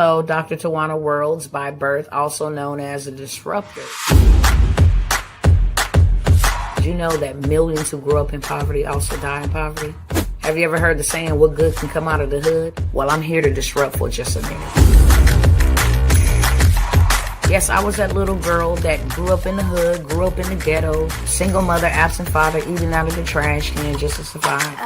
Hello, Dr. Tawana Worlds by birth, also known as a disruptor. Did you know that millions who grew up in poverty also die in poverty? Have you ever heard the saying, what good can come out of the hood? Well, I'm here to disrupt for just a minute. Yes, I was that little girl that grew up in the hood, grew up in the ghetto, single mother, absent father, eating out of the trash can just to survive.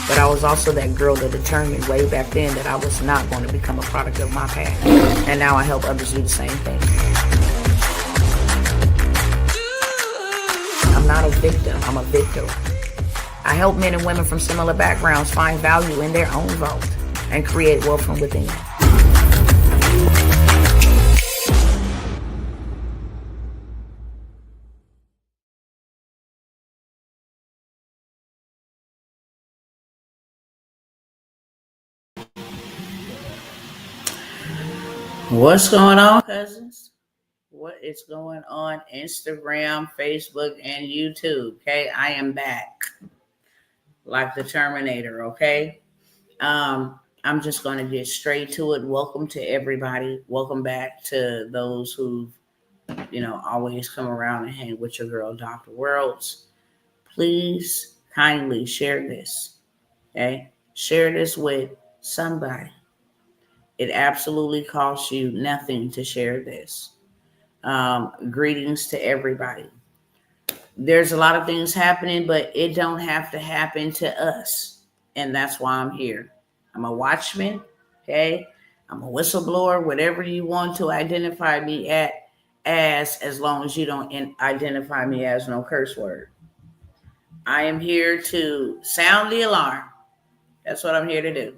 But I was also that girl that determined way back then that I was not going to become a product of my past. And now I help others do the same thing. I'm not a victim, I'm a victor. I help men and women from similar backgrounds find value in their own vault and create wealth from within. What's going on, cousins? What is going on Instagram, Facebook, and YouTube? Okay, I am back like the Terminator. Okay, I'm just going to get straight to it. Welcome to everybody. Welcome back to those who, always come around and hang with your girl, Dr. Worlds. Please kindly share this. Okay, share this with somebody. It absolutely costs you nothing to share this. Greetings to everybody. There's a lot of things happening, but it don't have to happen to us. And that's why I'm here. I'm a watchman, okay? I'm a whistleblower, whatever you want to identify me as long as you don't identify me as no curse word. I am here to sound the alarm. That's what I'm here to do.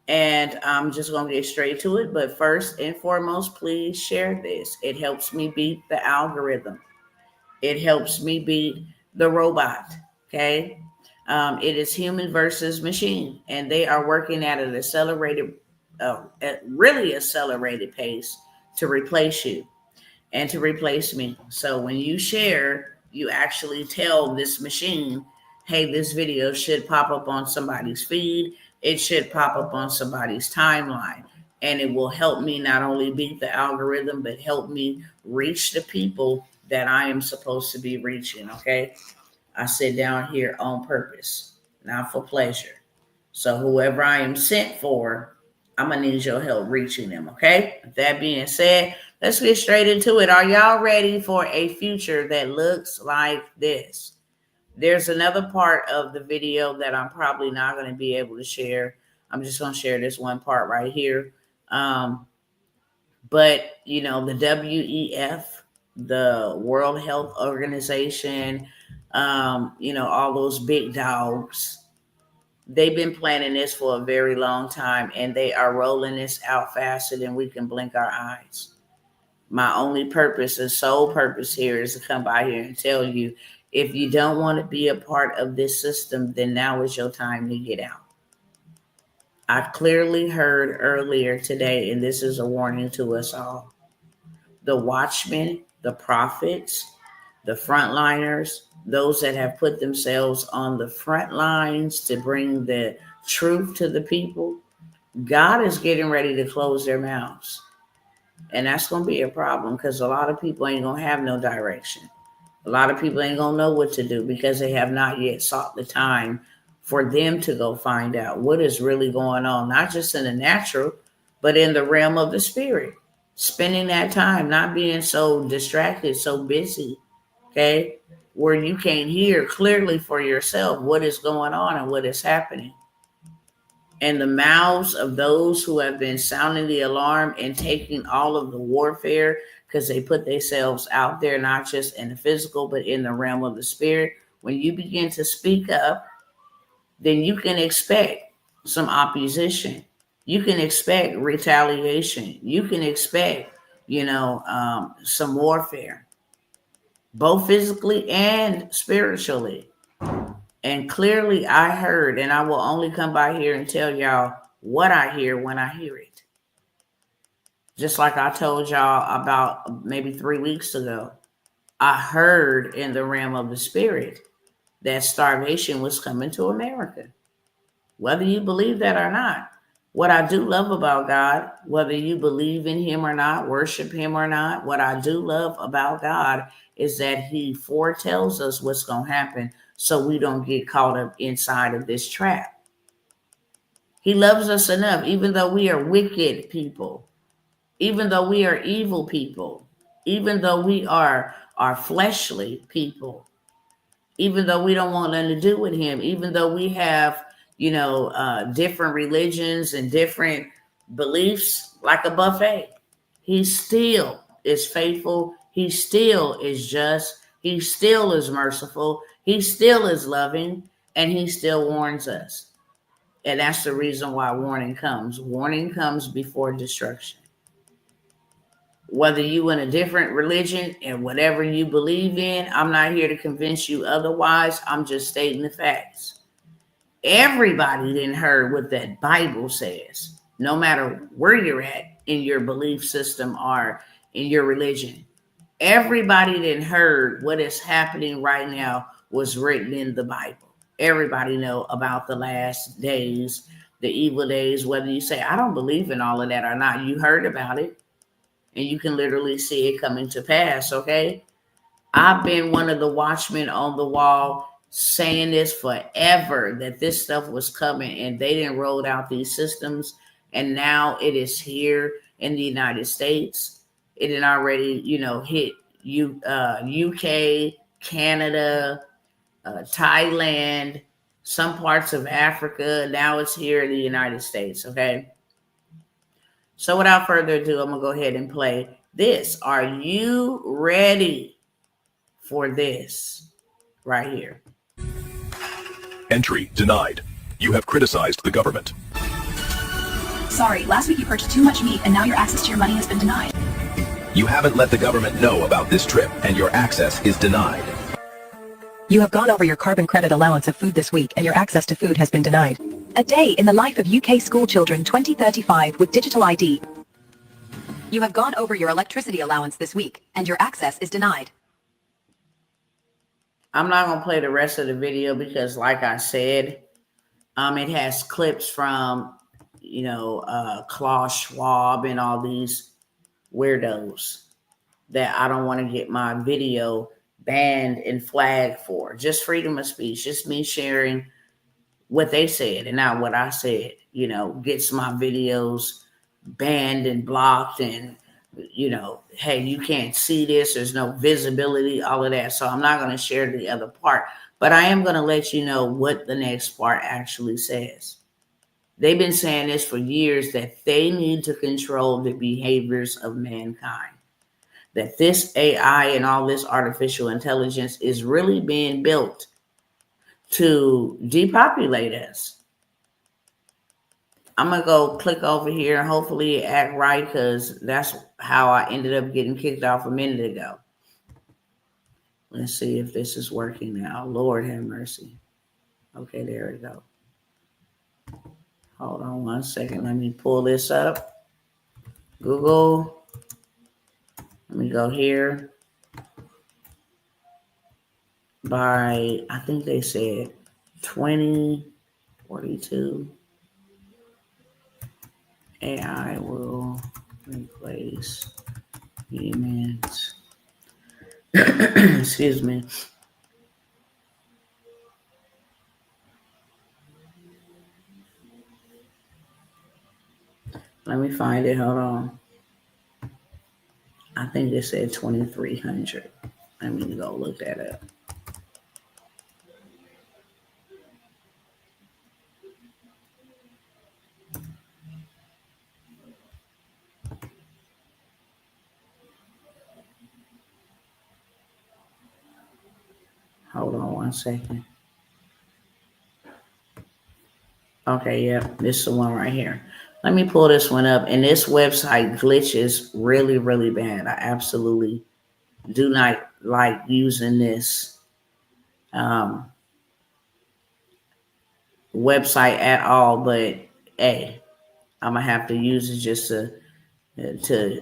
And I'm just going to get straight to it. But first and foremost, please share this. It helps me beat the algorithm. It helps me beat the robot. Okay. It is human versus machine. And they are working at an really accelerated pace to replace you and to replace me. So when you share, you actually tell this machine, hey, this video should pop up on somebody's feed. It should pop up on somebody's timeline, and it will help me not only beat the algorithm, but help me reach the people that I am supposed to be reaching. Okay. I sit down here on purpose, not for pleasure. So whoever I am sent for, I'm going to need your help reaching them. Okay. With that being said, let's get straight into it. Are y'all ready for a future that looks like this? There's another part of the video that I'm probably not going to be able to share. I'm just going to share this one part right here. But, the WEF, the World Health Organization, all those big dogs, they've been planning this for a very long time, and they are rolling this out faster than we can blink our eyes. My only purpose and sole purpose here is to come by here and tell you, if you don't want to be a part of this system, then now is your time to get out. I clearly heard earlier today, and this is a warning to us all, the watchmen, the prophets, the frontliners, those that have put themselves on the front lines to bring the truth to the people, God is getting ready to close their mouths. And that's going to be a problem because a lot of people ain't going to have no direction. A lot of people ain't going to know what to do because they have not yet sought the time for them to go find out what is really going on, not just in the natural, but in the realm of the spirit. Spending that time, not being so distracted, so busy, okay, where you can't hear clearly for yourself what is going on and what is happening. And the mouths of those who have been sounding the alarm and taking all of the warfare, because they put themselves out there, not just in the physical, but in the realm of the spirit. When you begin to speak up, then you can expect some opposition. You can expect retaliation. You can expect, some warfare, both physically and spiritually. And clearly I heard, and I will only come by here and tell y'all what I hear when I hear it. Just like I told y'all about maybe 3 weeks ago, I heard in the realm of the spirit that starvation was coming to America. Whether you believe that or not, What I do love about God, whether you believe in him or not, worship him or not, what I do love about God is that he foretells us what's going to happen so we don't get caught up inside of this trap. He loves us enough, even though we are wicked people, even though we are evil people, even though we are fleshly people, even though we don't want nothing to do with him, even though we have, different religions and different beliefs like a buffet. He still is faithful. He still is just. He still is merciful. He still is loving, and he still warns us. And that's the reason why warning comes. Warning comes before destruction. Whether you in a different religion and whatever you believe in, I'm not here to convince you otherwise. I'm just stating the facts. Everybody didn't heard what that Bible says, no matter where you're at in your belief system or in your religion. Everybody didn't heard what is happening right now was written in the Bible. Everybody know about the last days, the evil days, whether you say, I don't believe in all of that or not. You heard about it. And you can literally see it coming to pass, okay? I've been one of the watchmen on the wall saying this forever, that this stuff was coming, and they didn't roll out these systems, and now it is here in the United States. It had already, hit UK, Canada, Thailand, some parts of Africa. Now it's here in the United States, okay? So without further ado, I'm going to go ahead and play this. Are you ready for this right here? Entry denied. You have criticized the government. Sorry, last week you purchased too much meat and now your access to your money has been denied. You haven't let the government know about this trip and your access is denied. You have gone over your carbon credit allowance of food this week and your access to food has been denied. A day in the life of UK school children 2035 with digital ID. You have gone over your electricity allowance this week and your access is denied. I'm not going to play the rest of the video because, like I said, it has clips from, Klaus Schwab and all these weirdos that I don't want to get my video banned and flagged for. Just freedom of speech, just me sharing what they said and not what I said, gets my videos banned and blocked and, hey, you can't see this. There's no visibility, all of that. So I'm not going to share the other part, but I am going to let you know what the next part actually says. They've been saying this for years, that they need to control the behaviors of mankind, that this AI and all this artificial intelligence is really being built to depopulate us. I'm going to go click over here and hopefully it act right, because that's how I ended up getting kicked off a minute ago. Let's see if this is working now. Lord have mercy. Okay, there we go. Hold on one second. Let me pull this up. Google. Let me go here. By, I think they said 2042. AI will replace humans. Excuse me. Let me find it. Hold on. I think it said 2300. Let me go look that up. Hold on one second. Okay, yep, this is the one right here. Let me pull this one up. And this website glitches really, really bad. I absolutely do not like using this website at all. But hey, I'm gonna have to use it just to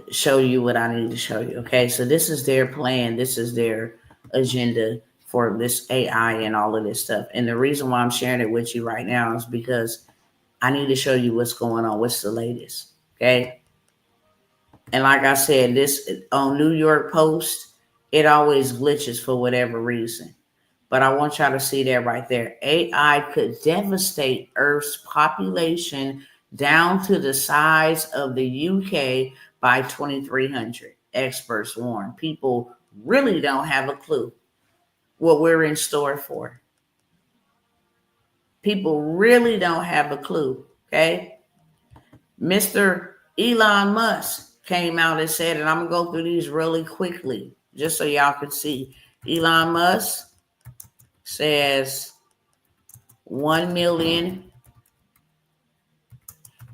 show you what I need to show you. Okay, so this is their plan. This is their agenda for this AI and all of this stuff. And the reason why I'm sharing it with you right now is because I need to show you what's going on. What's the latest? Okay. And like I said, this on New York Post, it always glitches for whatever reason. But I want y'all to see that right there. AI could devastate Earth's population down to the size of the UK by 2300. Experts warn. People really don't have a clue what we're in store for. People really don't have a clue. Okay. Mr. Elon Musk came out and said, and I'm going to go through these really quickly just so y'all can see. Elon Musk says 1 million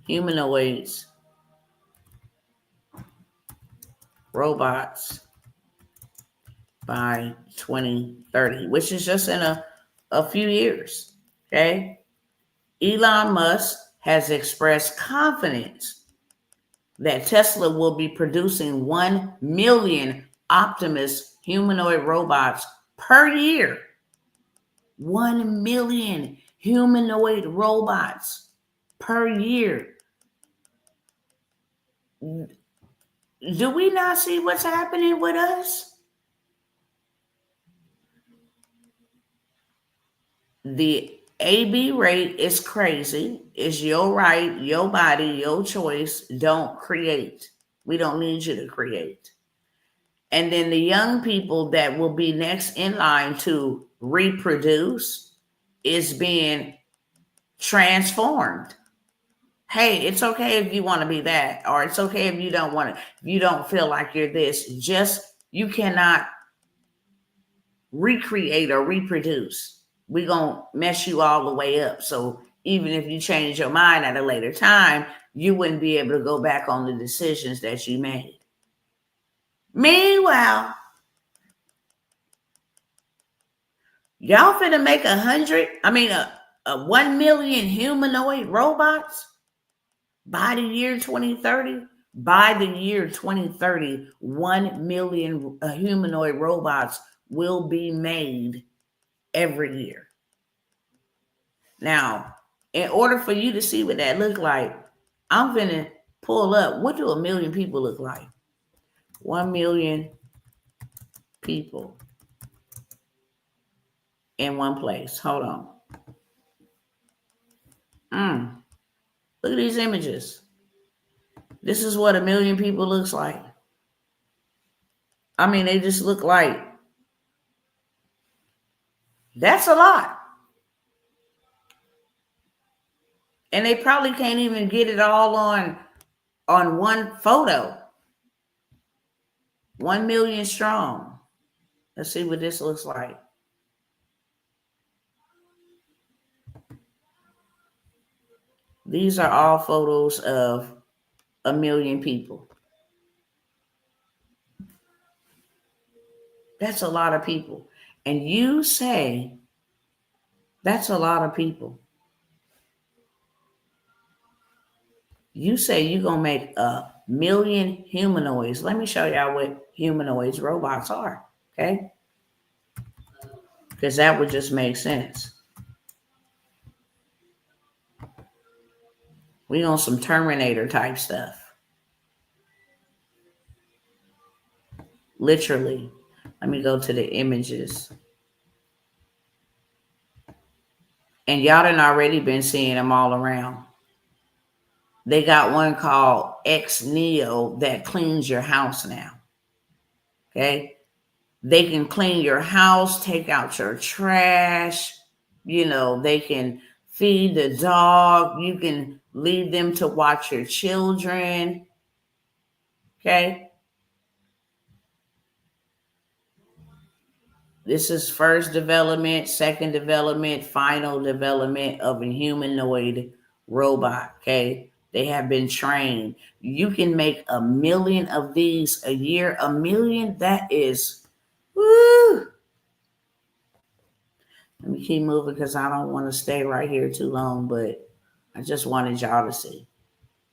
humanoids, robots by 2030, which is just in a few years. Okay. Elon Musk has expressed confidence that Tesla will be producing 1 million Optimus humanoid robots per year. 1 million humanoid robots per year. Do we not see what's happening with us? The AB rate is crazy. It's your right, your body, your choice. Don't create. We don't need you to create. And then the young people that will be next in line to reproduce is being transformed. Hey, it's okay if you want to be that, or it's okay if you don't want to, if you don't feel like you're this. Just, you cannot recreate or reproduce. We're going to mess you all the way up. So even if you change your mind at a later time, you wouldn't be able to go back on the decisions that you made. Meanwhile, y'all finna make 1 million humanoid robots by the year 2030. By the year 2030, 1 million humanoid robots will be made every year. Now, in order for you to see what that look like, I'm gonna pull up, what do 1 million people look like? 1 million people in one place. Hold on. Look at these images. This is what 1 million people looks like. I mean, they just look like, that's a lot. And they probably can't even get it all on one photo. 1 million strong. Let's see what this looks like. These are all photos of 1 million people. That's a lot of people. And you say that's a lot of people. You say you're going to make 1 million humanoids. Let me show y'all what humanoids robots are, okay? Because that would just make sense. We on some Terminator type stuff. Literally. Let me go to the images. And y'all done already been seeing them all around. They got one called X Neo that cleans your house now. Okay? They can clean your house, take out your trash. You know, they can feed the dog. You can leave them to watch your children. Okay? This is first development, second development, final development of a humanoid robot. Okay? They have been trained. You can make 1 million of these a year. 1 million, that is, woo. Let me keep moving because I don't want to stay right here too long, but I just wanted y'all to see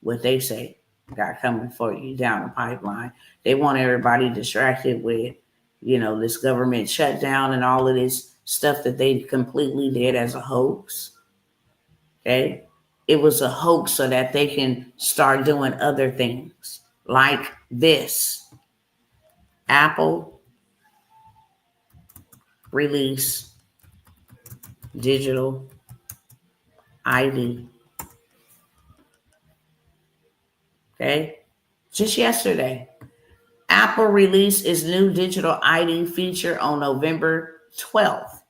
what they say got coming for you down the pipeline. They want everybody distracted with, this government shutdown and all of this stuff that they completely did as a hoax. Okay. It was a hoax so that they can start doing other things like this. Apple release digital ID. Okay. Just yesterday, Apple released its new digital ID feature on November 12th,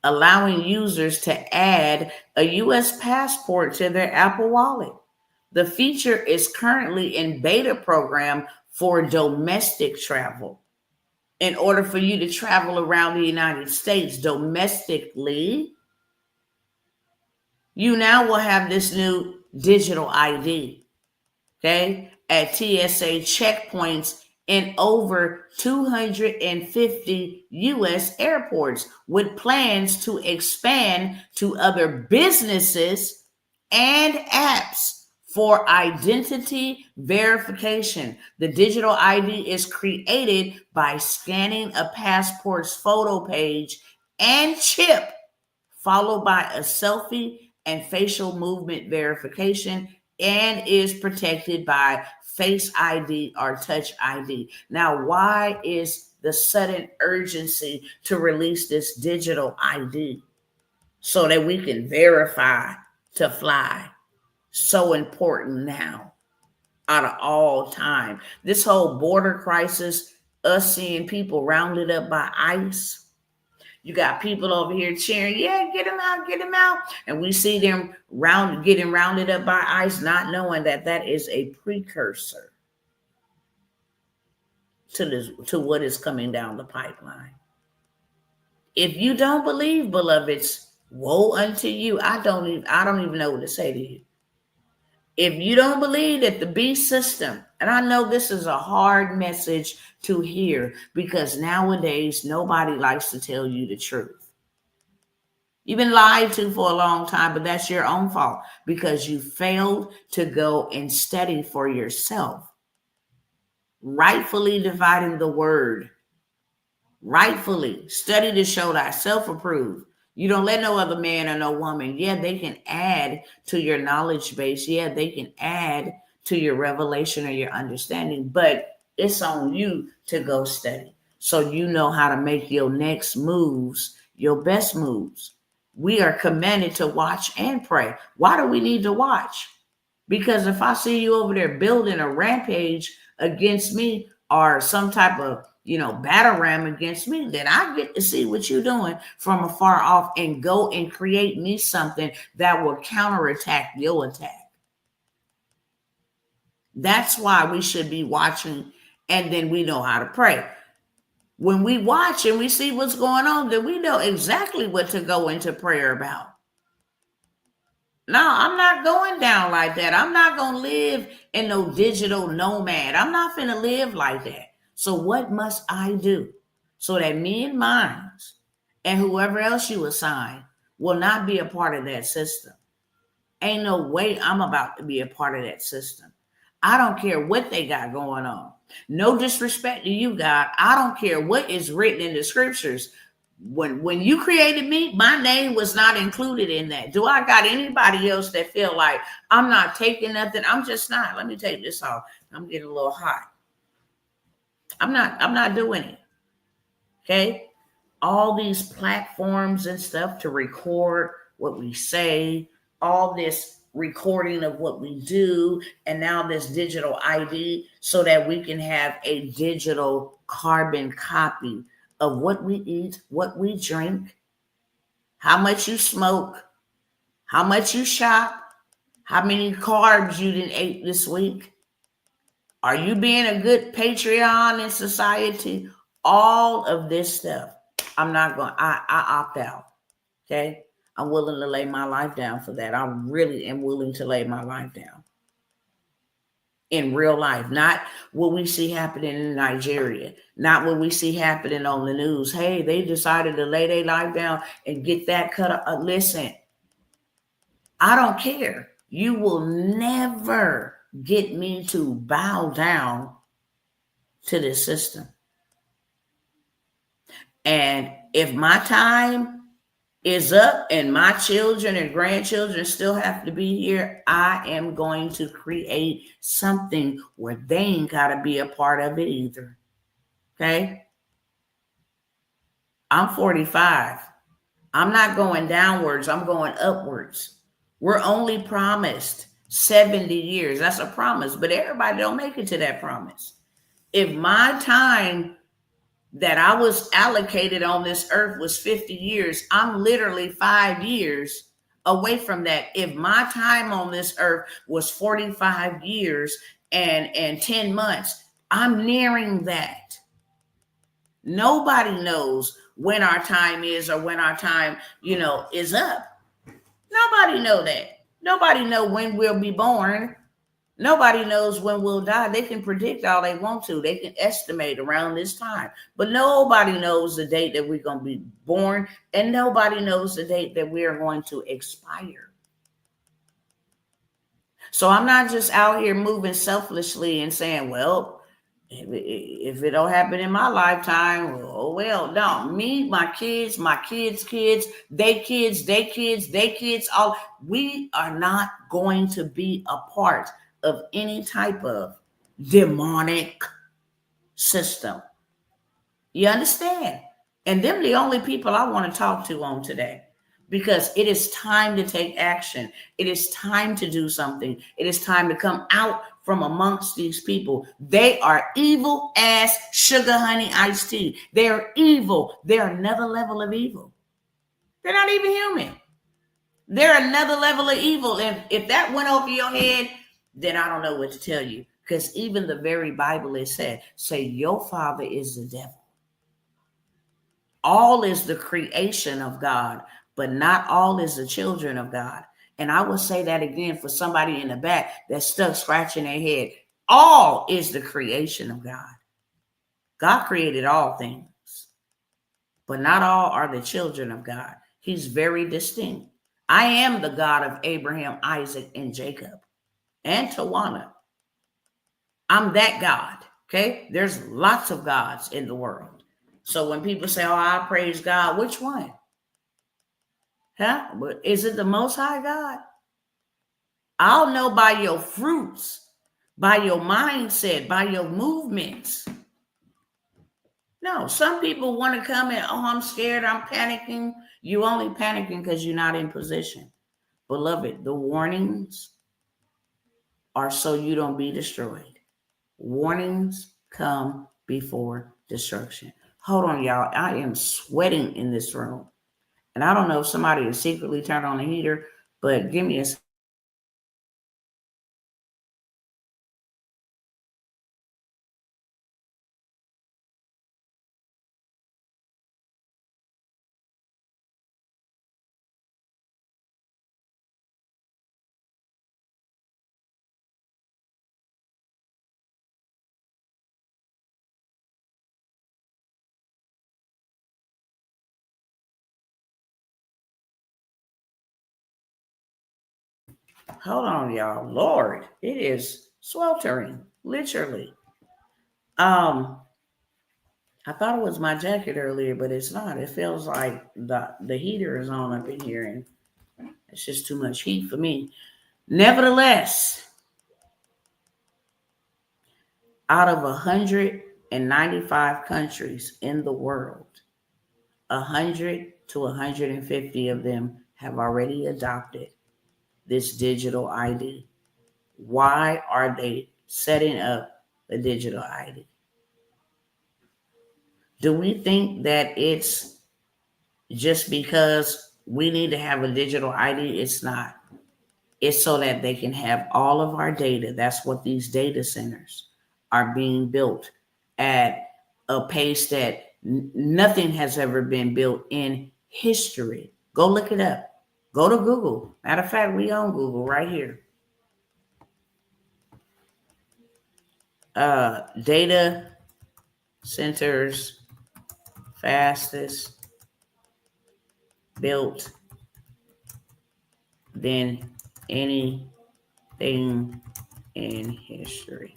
allowing users to add a U.S. passport to their Apple Wallet. The feature is currently in beta program for domestic travel. In order for you to travel around the United States domestically, you now will have this new digital ID, okay, at TSA checkpoints in over 250 U.S. airports, with plans to expand to other businesses and apps for identity verification. The digital ID is created by scanning a passport's photo page and chip, followed by a selfie and facial movement verification, and is protected by Face ID or Touch ID. Now, why is the sudden urgency to release this digital ID? So that we can verify to fly. So important now, out of all time. This whole border crisis, us seeing people rounded up by ICE. You got people over here cheering, yeah, get them out, get them out. And we see them getting rounded up by ICE, not knowing that that is a precursor to what is coming down the pipeline. If you don't believe, beloveds, woe unto you. I don't even know what to say to you. If you don't believe that the beast system, and I know this is a hard message to hear because nowadays nobody likes to tell you the truth. You've been lied to for a long time, but that's your own fault because you failed to go and study for yourself. Rightfully dividing the word. Rightfully study to show thyself approved. You don't let no other man or no woman. Yeah, they can add to your knowledge base. Yeah, they can add to your revelation or your understanding, but it's on you to go study so you know how to make your next moves, your best moves. We are commanded to watch and pray. Why do we need to watch? Because if I see you over there building a rampage against me or some type of battle ram against me, then I get to see what you're doing from afar off and go and create me something that will counterattack your attack. That's why we should be watching, and then we know how to pray. When we watch and we see what's going on, then we know exactly what to go into prayer about. No, I'm not going down like that. I'm not going to live in no digital nomad. I'm not going to live like that. So what must I do so that me and mine and whoever else you assign will not be a part of that system? Ain't no way I'm about to be a part of that system. I don't care what they got going on. No disrespect to you, God. I don't care what is written in the scriptures. When you created me, my name was not included in that. Do I got anybody else that feel like I'm not taking nothing? I'm just not. Let me take this off. I'm getting a little hot. I'm not doing it. Okay. All these platforms and stuff to record what we say, all this recording of what we do, and now this digital ID so that we can have a digital carbon copy of what we eat, what we drink, how much you smoke, how much you shop, how many carbs you didn't eat this week. Are you being a good patriot in society? All of this stuff. I'm not going, I opt out. Okay. I'm willing to lay my life down for that. I really am willing to lay my life down. In real life, not what we see happening in Nigeria, not what we see happening on the news. Hey, they decided to lay their life down and get that cut up. Listen, I don't care. You will never get me to bow down to this system. And if my time is up and my children and grandchildren still have to be here, I am going to create something where they ain't got to be a part of it either. Okay? I'm 45. I'm not going downwards. I'm going upwards. We're only promised 70 years. That's a promise, but everybody don't make it to that promise. If my time that I was allocated on this earth was 50 years, I'm literally 5 years away from that. If my time on this earth was 45 years and 10 months, I'm nearing that. Nobody knows when our time is or when our time, is up. Nobody know that. Nobody know when we'll be born. Nobody knows when we'll die. They can predict all they want to. They can estimate around this time. But nobody knows the date that we're going to be born, and nobody knows the date that we are going to expire. So I'm not just out here moving selfishly and saying, well, if it don't happen in my lifetime, well, no. Me, my kids, kids, they kids, all. We are not going to be a part of any type of demonic system. You understand? And them the only people I want to talk to on today, because it is time to take action. It is time to do something. It is time to come out from amongst these people. They are evil as sugar, honey, iced tea. They are evil. They're another level of evil. They're not even human. They're another level of evil. And if that went over your head, then I don't know what to tell you. Because even the very Bible is said, say your father is the devil. All is the creation of God, but not all is the children of God. And I will say that again for somebody in the back that's stuck scratching their head. All is the creation of God. God created all things, but not all are the children of God. He's very distinct. I am the God of Abraham, Isaac, and Jacob, and Tawana. I'm that God, okay? There's lots of gods in the world. So when people say, oh, I praise God, which one? Huh? Is it the Most High God? I'll know by your fruits, by your mindset, by your movements. No, some people want to come and, oh, I'm scared, I'm panicking. You only panicking because you're not in position. Beloved, the warnings are so you don't be destroyed. Warnings come before destruction. Hold on, y'all. I am sweating in this room. And I don't know if somebody has secretly turned on the heater, but give me a second. Hold on, y'all. Lord, it is sweltering, literally. I thought it was my jacket earlier, but it's not. It feels like the heater is on up in here, and it's just too much heat for me. Nevertheless, out of 195 countries in the world, 100 to 150 of them have already adopted this digital ID. Why are they setting up the digital ID? Do we think that it's just because we need to have a digital ID? It's not. It's so that they can have all of our data. That's what these data centers are being built at a pace that nothing has ever been built in history. Go look it up. Go to Google. Matter of fact, we on Google right here. Data centers fastest built than anything in history.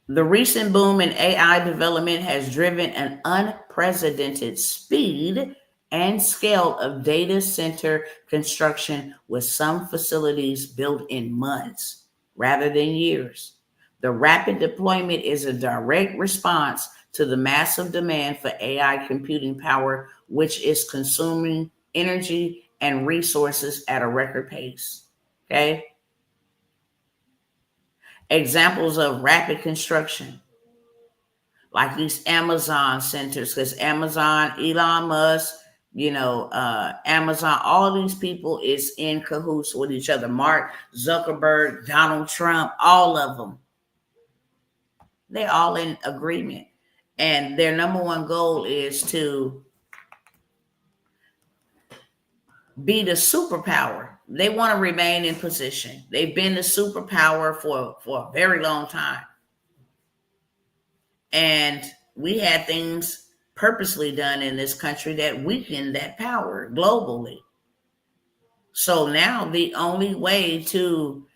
The recent boom in AI development has driven an unprecedented speed and scale of data center construction, with some facilities built in months rather than years. The rapid deployment is a direct response to the massive demand for AI computing power, which is consuming energy and resources at a record pace. Okay? Examples of rapid construction, like these Amazon centers, because Amazon, Elon Musk, Amazon, all these people is in cahoots with each other. Mark Zuckerberg, Donald Trump, all of them. They're all in agreement. And their number one goal is to be the superpower. They want to remain in position. They've been the superpower for a very long time. And we had things purposely done in this country that weakened that power globally. So now the only way to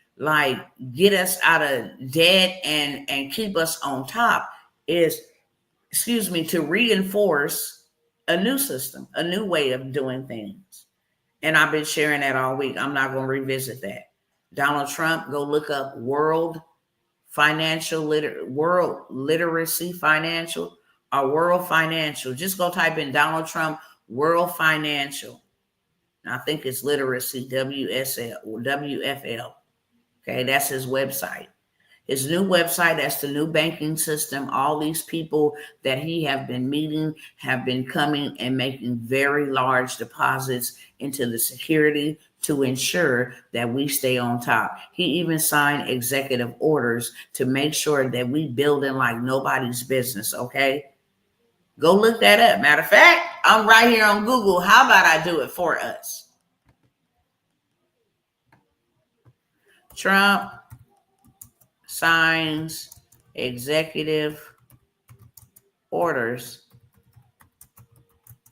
get us out of debt and keep us on top is, to reinforce a new system, a new way of doing things. And I've been sharing that all week. I'm not going to revisit that. Donald Trump, go look up world literacy financial, or world financial. Just go type in Donald Trump world financial. I think it's literacy, WFL. Okay, that's his website. His new website, that's the new banking system. All these people that he have been meeting have been coming and making very large deposits into the security to ensure that we stay on top. He even signed executive orders to make sure that we building like nobody's business, okay? Go look that up. Matter of fact, I'm right here on Google. How about I do it for us? Trump signs executive orders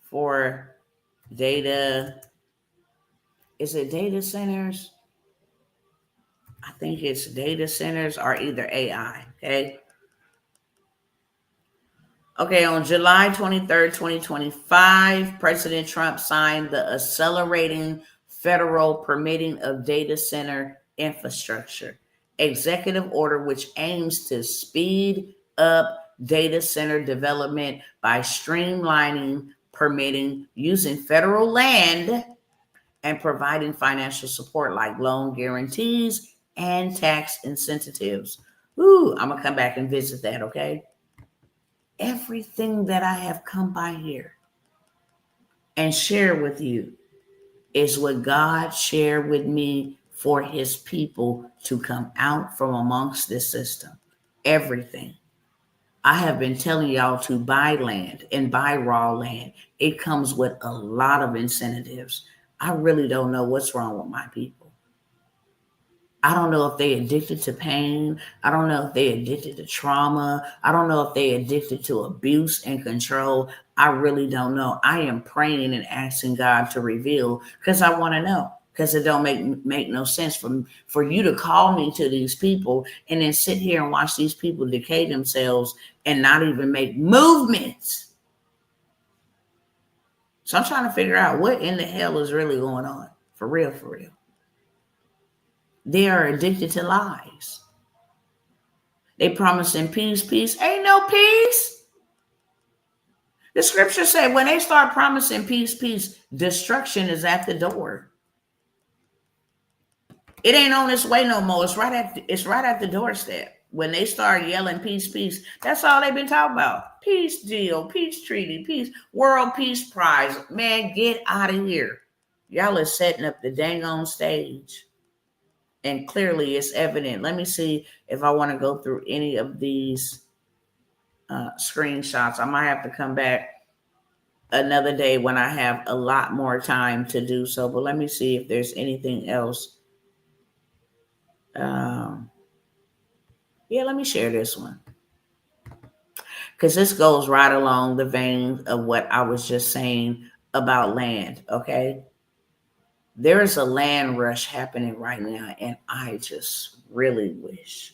for data. Is it data centers? I think it's data centers or either AI. Okay, on July 23rd, 2025, President Trump signed the Accelerating Federal Permitting of Data Center Infrastructure executive order, which aims to speed up data center development by streamlining permitting, using federal land, and providing financial support like loan guarantees and tax incentives. I'm going to come back and visit that, okay? Everything that I have come by here and share with you is what God shared with me for his people to come out from amongst this system. Everything. I have been telling y'all to buy land and buy raw land. It comes with a lot of incentives. I really don't know what's wrong with my people. I don't know if they're addicted to pain. I don't know if they're addicted to trauma. I don't know if they're addicted to abuse and control. I really don't know. I am praying and asking God to reveal, because I want to know, because it don't make no sense for you to call me to these people and then sit here and watch these people decay themselves and not even make movements. So I'm trying to figure out what in the hell is really going on. For real, for real. They are addicted to lies. They promising peace, peace. Ain't no peace. The scripture said when they start promising peace, peace, destruction is at the door. It ain't on its way no more. It's right at the doorstep. When they start yelling peace, peace, that's all they've been talking about. Peace deal, peace treaty, peace, world peace prize. Man, get out of here. Y'all are setting up the dang on stage. And clearly it's evident. Let me see if I want to go through any of these screenshots. I might have to come back another day when I have a lot more time to do so. But let me see if there's anything else. Let me share this one, because this goes right along the vein of what I was just saying about land, okay? There is a land rush happening right now, and I just really wish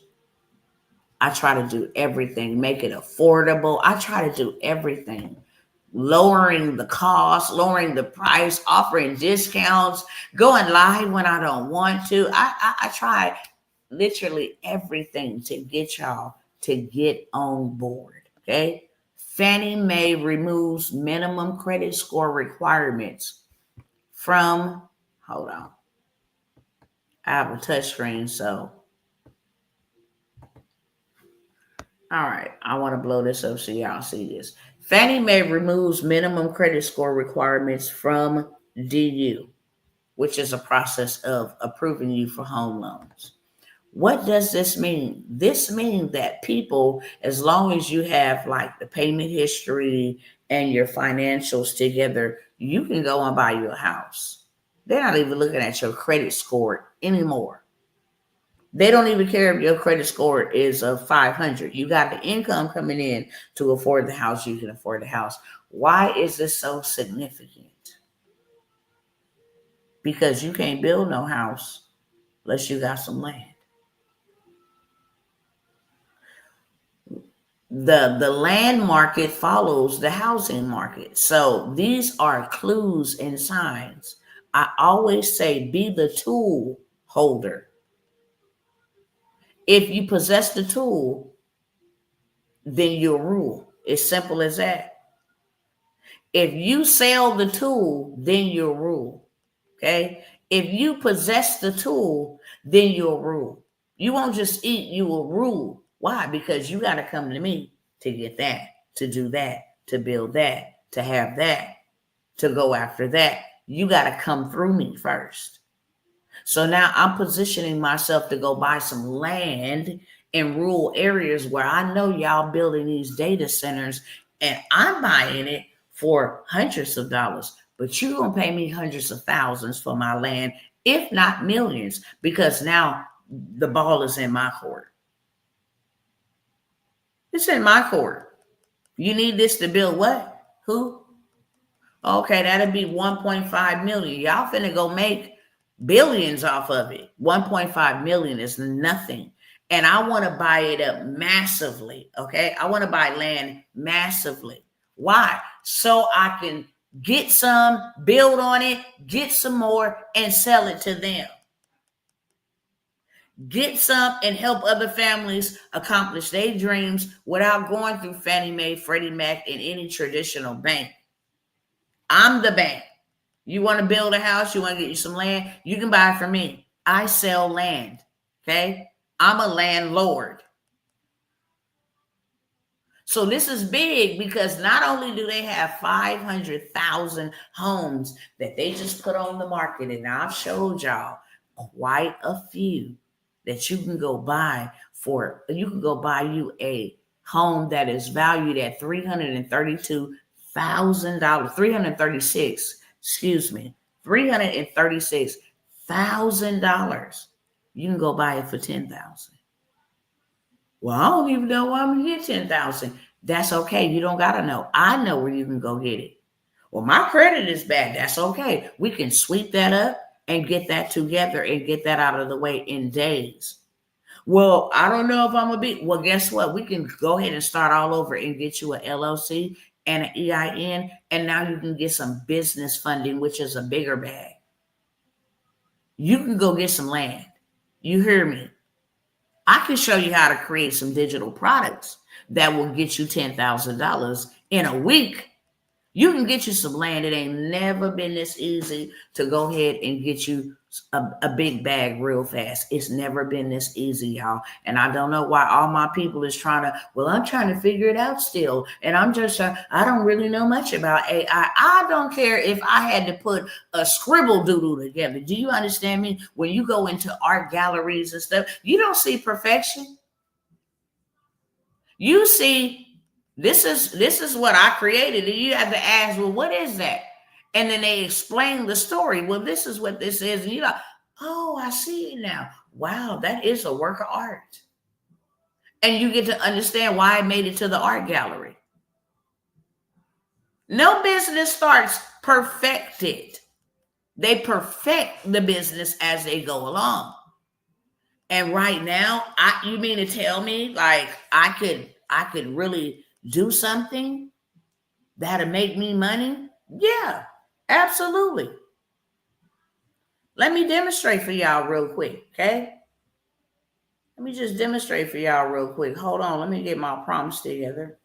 I try to do everything, make it affordable. I try to do everything. Lowering the cost, lowering the price, offering discounts, going live when I don't want to. I try literally everything to get y'all to get on board. Okay. Fannie Mae removes minimum credit score requirements from, hold on. I have a touch screen, so. All right, I want to blow this up so y'all see this. Fannie Mae removes minimum credit score requirements from DU, which is a process of approving you for home loans. What does this mean? This means that people, as long as you have like the payment history and your financials together, you can go and buy you a house. They're not even looking at your credit score anymore. They don't even care if your credit score is of 500. You got the income coming in to afford the house. You can afford the house. Why is this so significant? Because you can't build no house unless you got some land. The land market follows the housing market. So these are clues and signs. I always say be the tool holder. If you possess the tool, then you'll rule. It's simple as that. If you sell the tool, then you'll rule. Okay? If you possess the tool, then you'll rule. You won't just eat, you will rule. Why? Because you got to come to me to get that, to do that, to build that, to have that, to go after that. You got to come through me first. So now I'm positioning myself to go buy some land in rural areas where I know y'all building these data centers, and I'm buying it for hundreds of dollars, but you're going to pay me hundreds of thousands for my land, if not millions, because now the ball is in my court. It's in my court. You need this to build what? Who? Okay, that'll be 1.5 million. Y'all finna go make billions off of it. 1.5 million is nothing. And I want to buy it up massively. Okay. I want to buy land massively. Why? So I can get some, build on it, get some more, and sell it to them. Get some and help other families accomplish their dreams without going through Fannie Mae, Freddie Mac, and any traditional bank. I'm the bank. You want to build a house, you want to get you some land, you can buy it from me. I sell land. Okay. I'm a landlord. So this is big because not only do they have 500,000 homes that they just put on the market, and I've showed y'all quite a few that you can go buy for. You can go buy you a home that is valued at $336. $336,000. You can go buy it for $10,000. Well, I don't even know where I'm gonna get $10,000. That's okay. You don't gotta know. I know where you can go get it. Well, my credit is bad. That's okay. We can sweep that up and get that together and get that out of the way in days. Well, I don't know if I'm gonna be. Well, guess what? We can go ahead and start all over and get you an LLC and an EIN, and now you can get some business funding, which is a bigger bag. You can go get some land. You hear me? I can show you how to create some digital products that will get you $10,000 in a week. You can get you some land. It ain't never been this easy to go ahead and get you a big bag real fast. It's never been this easy, y'all. And I don't know why all my people is trying to, well, I'm trying to figure it out still. And I'm just, I don't really know much about AI. I don't care if I had to put a scribble doodle together. Do you understand me? When you go into art galleries and stuff, you don't see perfection. You see, this is what I created. And you have to ask, well, what is that? And then they explain the story. Well, this is what this is. And you're like, oh, I see it now. Wow, that is a work of art. And you get to understand why I made it to the art gallery. No business starts perfected. They perfect the business as they go along. And right now, you mean to tell me like I could really do something that'll make me money? Yeah, absolutely. Let me demonstrate for y'all real quick, okay? Let me just demonstrate for y'all real quick. Hold on, let me get my prompts together.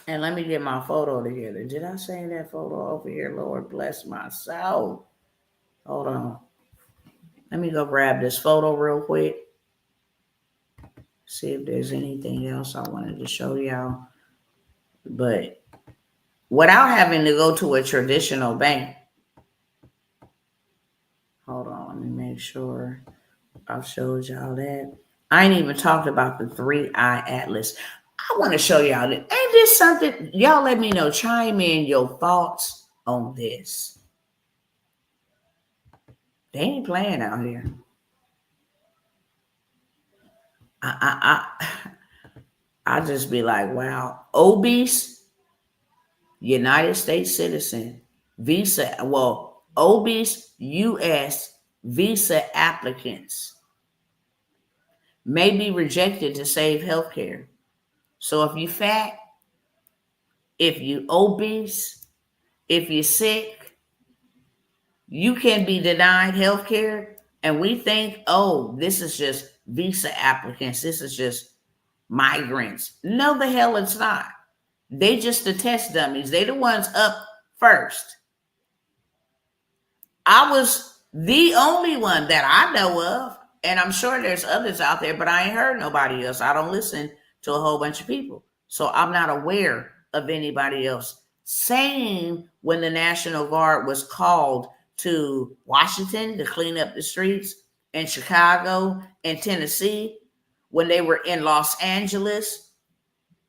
And let me get my photo together. Did I save that photo over here? Lord bless my soul. Hold on. Let me go grab this photo real quick. See if there's anything else I wanted to show y'all. But without having to go to a traditional bank. Hold on, let me make sure I've showed y'all that. I ain't even talked about the 3-eye atlas. I want to show y'all that. Ain't this something? Y'all let me know. Chime in your thoughts on this. They ain't playing out here. I just be like, wow. Obese, United States citizen, visa. Well, obese U.S. visa applicants may be rejected to save healthcare. So if you fat, if you obese, if you're sick, you can be denied healthcare. And we think, oh, this is just visa applicants. This is just migrants. No, the hell it's not. They just the test dummies. They the ones up first. I was the only one that I know of, and I'm sure there's others out there, but I ain't heard nobody else. I don't listen to a whole bunch of people. So I'm not aware of anybody else. Same when the National Guard was called to Washington to clean up the streets, in Chicago and Tennessee, when they were in Los Angeles.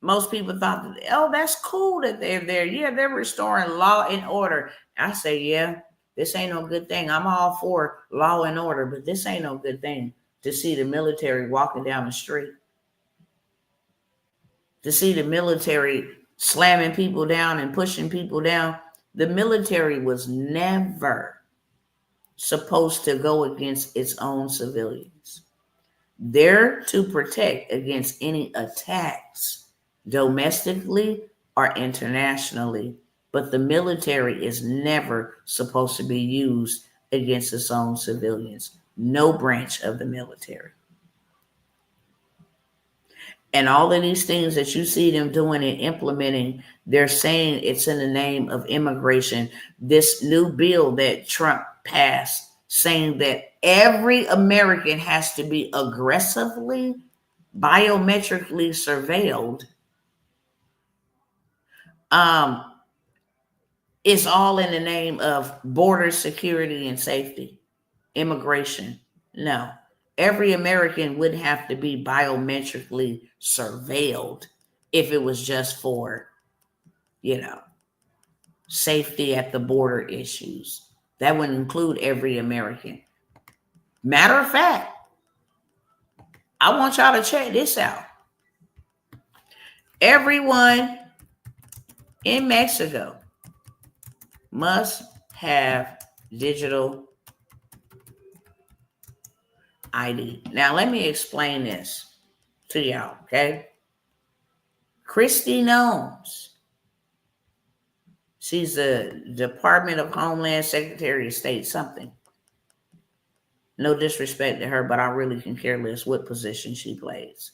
Most people thought, oh, that's cool that they're there. Yeah, they're restoring law and order. I say, yeah, this ain't no good thing. I'm all for law and order, but this ain't no good thing to see the military walking down the street. To see the military slamming people down and pushing people down. The military was never supposed to go against its own civilians. They're to protect against any attacks domestically or internationally, but the military is never supposed to be used against its own civilians. No branch of the military. And all of these things that you see them doing and implementing, they're saying it's in the name of immigration. This new bill that Trump passed saying that every American has to be aggressively biometrically surveilled, it's all in the name of border security and safety, immigration. No, every American would have to be biometrically surveilled if it was just for, safety at the border issues. That would include every American. Matter of fact, I want y'all to check this out. Everyone in Mexico must have digital ID. Now, let me explain this to y'all, okay? Kristi Noem, she's the Department of Homeland Secretary of State something. No disrespect to her, but I really can care less what position she plays.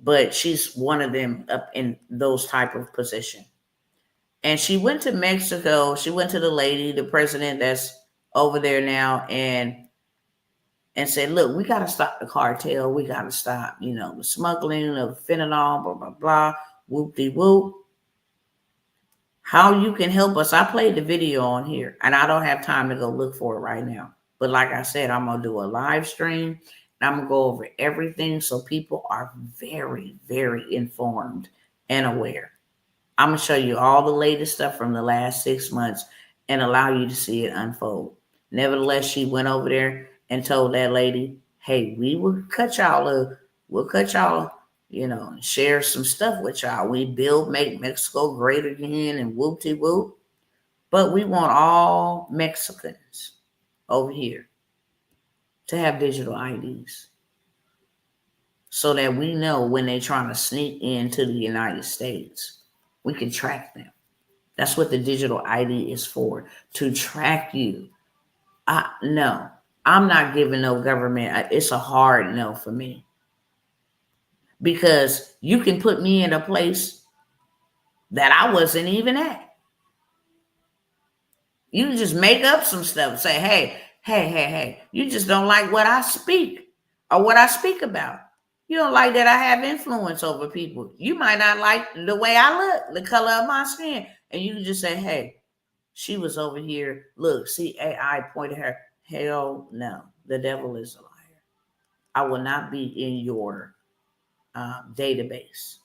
But she's one of them up in those type of position. And she went to Mexico. She went to the lady, the president that's over there now, and said, look, we got to stop the cartel. We got to stop, the smuggling of fentanyl, blah, blah, blah, whoop-de-whoop. How you can help us. I played the video on here, and I don't have time to go look for it right now. But like I said, I'm going to do a live stream, and I'm going to go over everything so people are very, very informed and aware. I'm going to show you all the latest stuff from the last 6 months and allow you to see it unfold. Nevertheless, she went over there and told that lady, hey, we will cut y'all, share some stuff with y'all. We make Mexico great again and whoop-de-whoop. But we want all Mexicans over here. to have digital IDs so that we know when they're trying to sneak into the United States, we can track them. That's what the digital ID is for, to track you. No, I'm not giving no government. It's a hard no for me, because you can put me in a place that I wasn't even at. You can just make up some stuff. Say, hey, you just don't like what I speak or what I speak about. You don't like that I have influence over people. You might not like the way I look, the color of my skin. And you can just say, hey, she was over here. Look, see, AI pointed her. Hell no. The devil is a liar. I will not be in your database.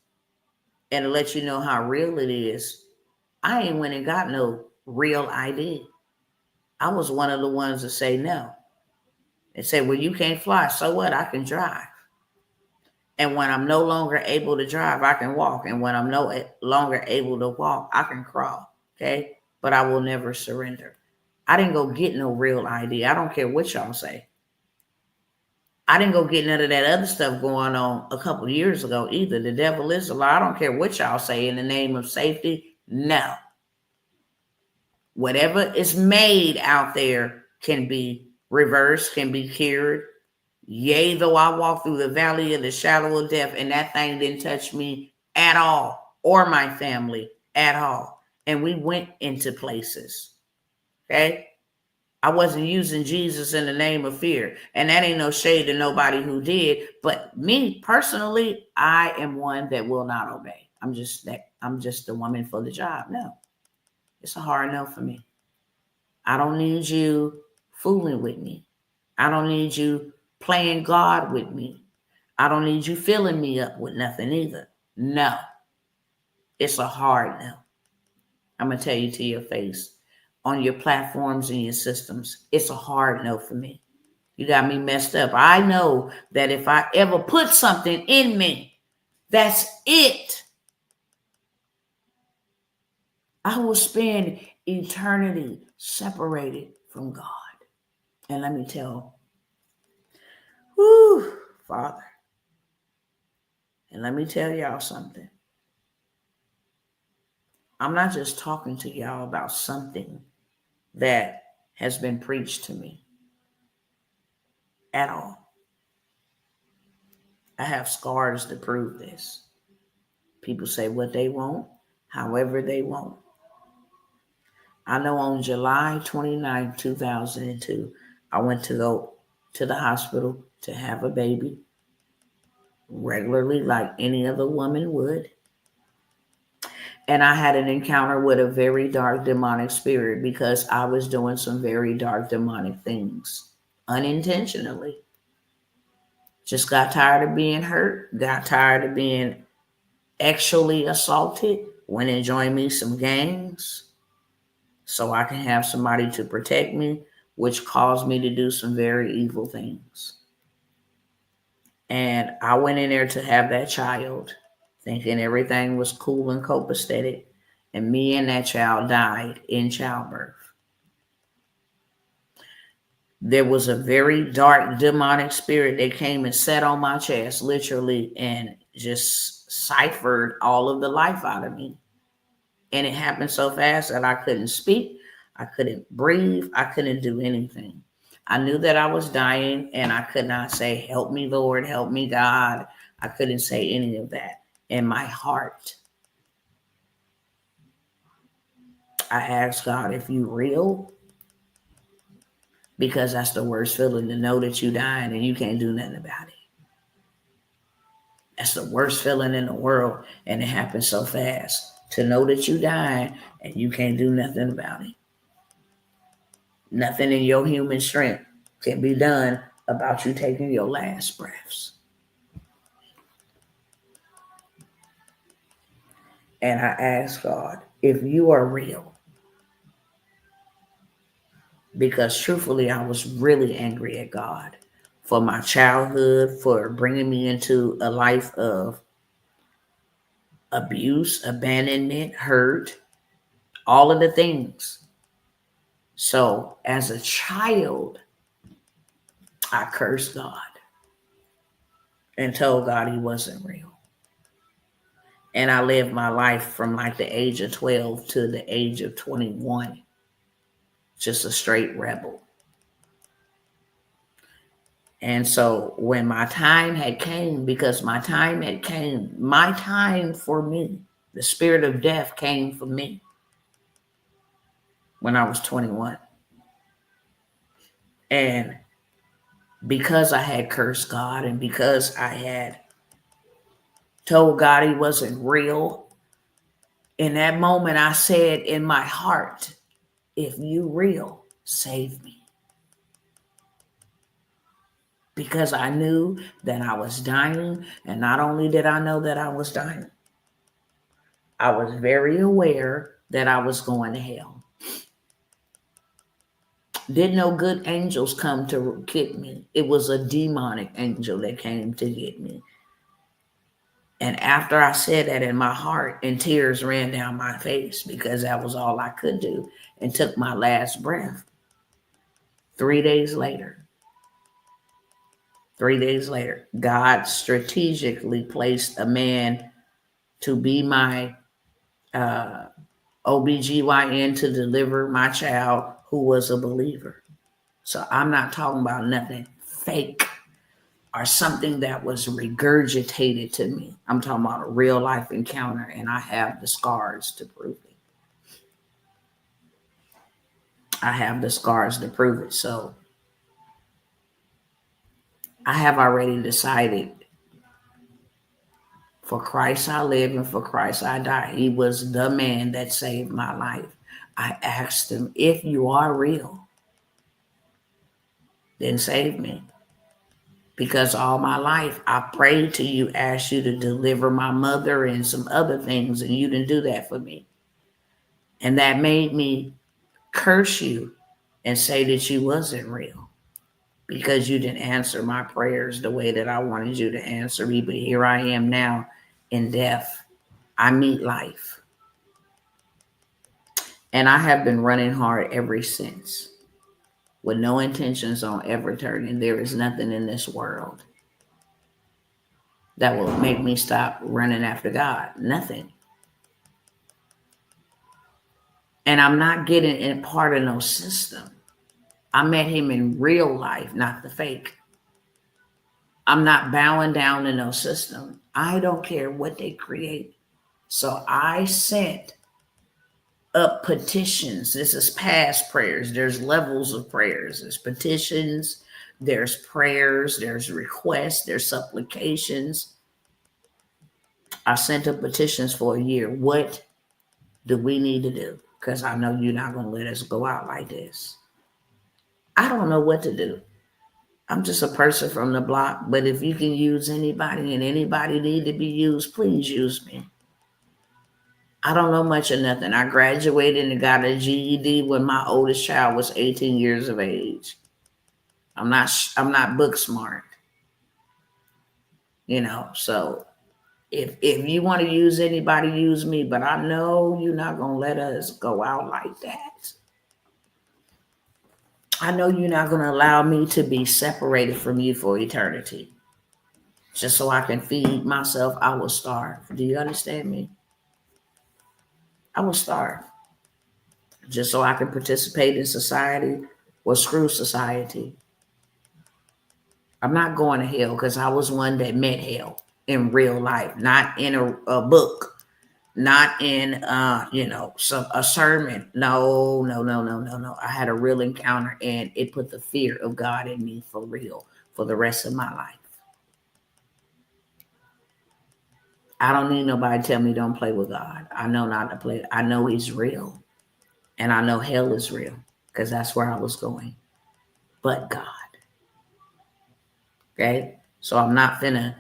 And to let you know how real it is, I ain't went and got no real ID. I was one of the ones that say no. They say, well, you can't fly. So what? I can drive. And when I'm no longer able to drive, I can walk. And when I'm no longer able to walk, I can crawl. Okay? But I will never surrender. I didn't go get no real ID. I don't care what y'all say. I didn't go get none of that other stuff going on a couple of years ago either. The devil is a lie. I don't care what y'all say in the name of safety. No. Whatever is made out there can be reversed, can be cured. Yea, though I walk through the valley of the shadow of death, and that thing didn't touch me at all, or my family at all. And we went into places. Okay? I wasn't using Jesus in the name of fear. And that ain't no shade to nobody who did. But me personally, I am one that will not obey. I'm just the woman for the job. No. It's a hard no for me. I don't need you fooling with me. I don't need you playing God with me. I don't need you filling me up with nothing either. No. It's a hard no. I'm going to tell you to your face. On your platforms and your systems, it's a hard no for me. You got me messed up. I know that if I ever put something in me, that's it. I will spend eternity separated from God. And let me tell, Father, and let me tell y'all something. I'm not just talking to y'all about something that has been preached to me at all. I have scars to prove this. People say what they want, however they want. I know on July 29, 2002, I went to go to the hospital to have a baby regularly like any other woman would. And I had an encounter with a very dark demonic spirit because I was doing some very dark demonic things unintentionally. Just got tired of being hurt, got tired of being actually assaulted, went and joined me some gangs so I can have somebody to protect me, which caused me to do some very evil things. And I went in there to have that child, thinking everything was cool and copacetic, and me and that child died in childbirth. There was a very dark demonic spirit that came and sat on my chest, literally, and just ciphered all of the life out of me. And it happened so fast that I couldn't speak, I couldn't breathe, I couldn't do anything. I knew that I was dying, and I could not say, help me, Lord, help me, God. I couldn't say any of that. In my heart, I asked God, if you real, because that's the worst feeling, to know that you dying and you can't do nothing about it. That's the worst feeling in the world, and it happens so fast. To know that you dying and you can't do nothing about it. Nothing in your human strength can be done about you taking your last breaths. And I ask God, if you are real, because truthfully, I was really angry at God for my childhood, for bringing me into a life of abuse, abandonment, hurt, all of the things. So as a child, I cursed God and told God he wasn't real. And I lived my life from like the age of 12 to the age of 21. Just a straight rebel. And so when my time had came, because my time had came, my time for me, the spirit of death came for me when I was 21. And because I had cursed God and because I had told God he wasn't real, in that moment I said in my heart, if you real, save me. Because I knew that I was dying. And not only did I know that I was dying, I was very aware that I was going to hell. Didn't no good angels come to get me. It was a demonic angel that came to get me. And after I said that in my heart, and tears ran down my face because that was all I could do, and took my last breath, 3 days later, God strategically placed a man to be my OBGYN to deliver my child who was a believer. So I'm not talking about nothing fake or something that was regurgitated to me. I'm talking about a real life encounter, and I have the scars to prove it. So I have already decided, for Christ I live and for Christ I die. He was the man that saved my life. I asked him, if you are real, then save me. Because all my life I prayed to you, asked you to deliver my mother and some other things, and you didn't do that for me. And that made me curse you and say that you wasn't real because you didn't answer my prayers the way that I wanted you to answer me. But here I am now in death. I meet life. And I have been running hard ever since with no intentions on ever turning. There is nothing in this world that will make me stop running after God. Nothing. And I'm not getting in part of no system. I met him in real life, not the fake. I'm not bowing down to no system. I don't care what they create. So I sent up petitions. This is past prayers. There's levels of prayers. There's petitions, there's prayers, there's requests, there's supplications. I sent up petitions for a year. What do we need to do? Because I know you're not going to let us go out like this. I don't know what to do. I'm just a person from the block, but if you can use anybody and anybody need to be used, please use me. I don't know much of nothing. I graduated and got a GED when my oldest child was 18 years of age. I'm not book smart, so if you want to use anybody, use me, but I know you're not going to let us go out like that. I know you're not going to allow me to be separated from you for eternity. Just so I can feed myself, I will starve. Do you understand me? I will starve. Just so I can participate in society. Well, screw society. I'm not going to hell because I was one that met hell in real life, not in a book, not in a sermon. No. I had a real encounter, and it put the fear of God in me for real for the rest of my life. I don't need nobody to tell me don't play with God. I know not to play. I know he's real. And I know hell is real because that's where I was going. But God. Okay? So I'm not finna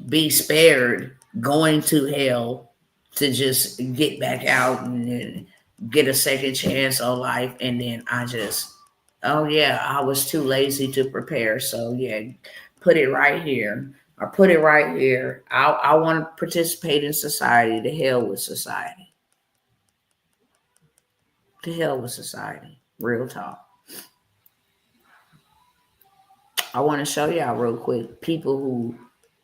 be spared going to hell to just get back out and get a second chance on life. And then I was too lazy to prepare. So yeah, put it right here or put it right here. I want to participate in society. To hell with society. To hell with society. Real talk. I want to show y'all real quick people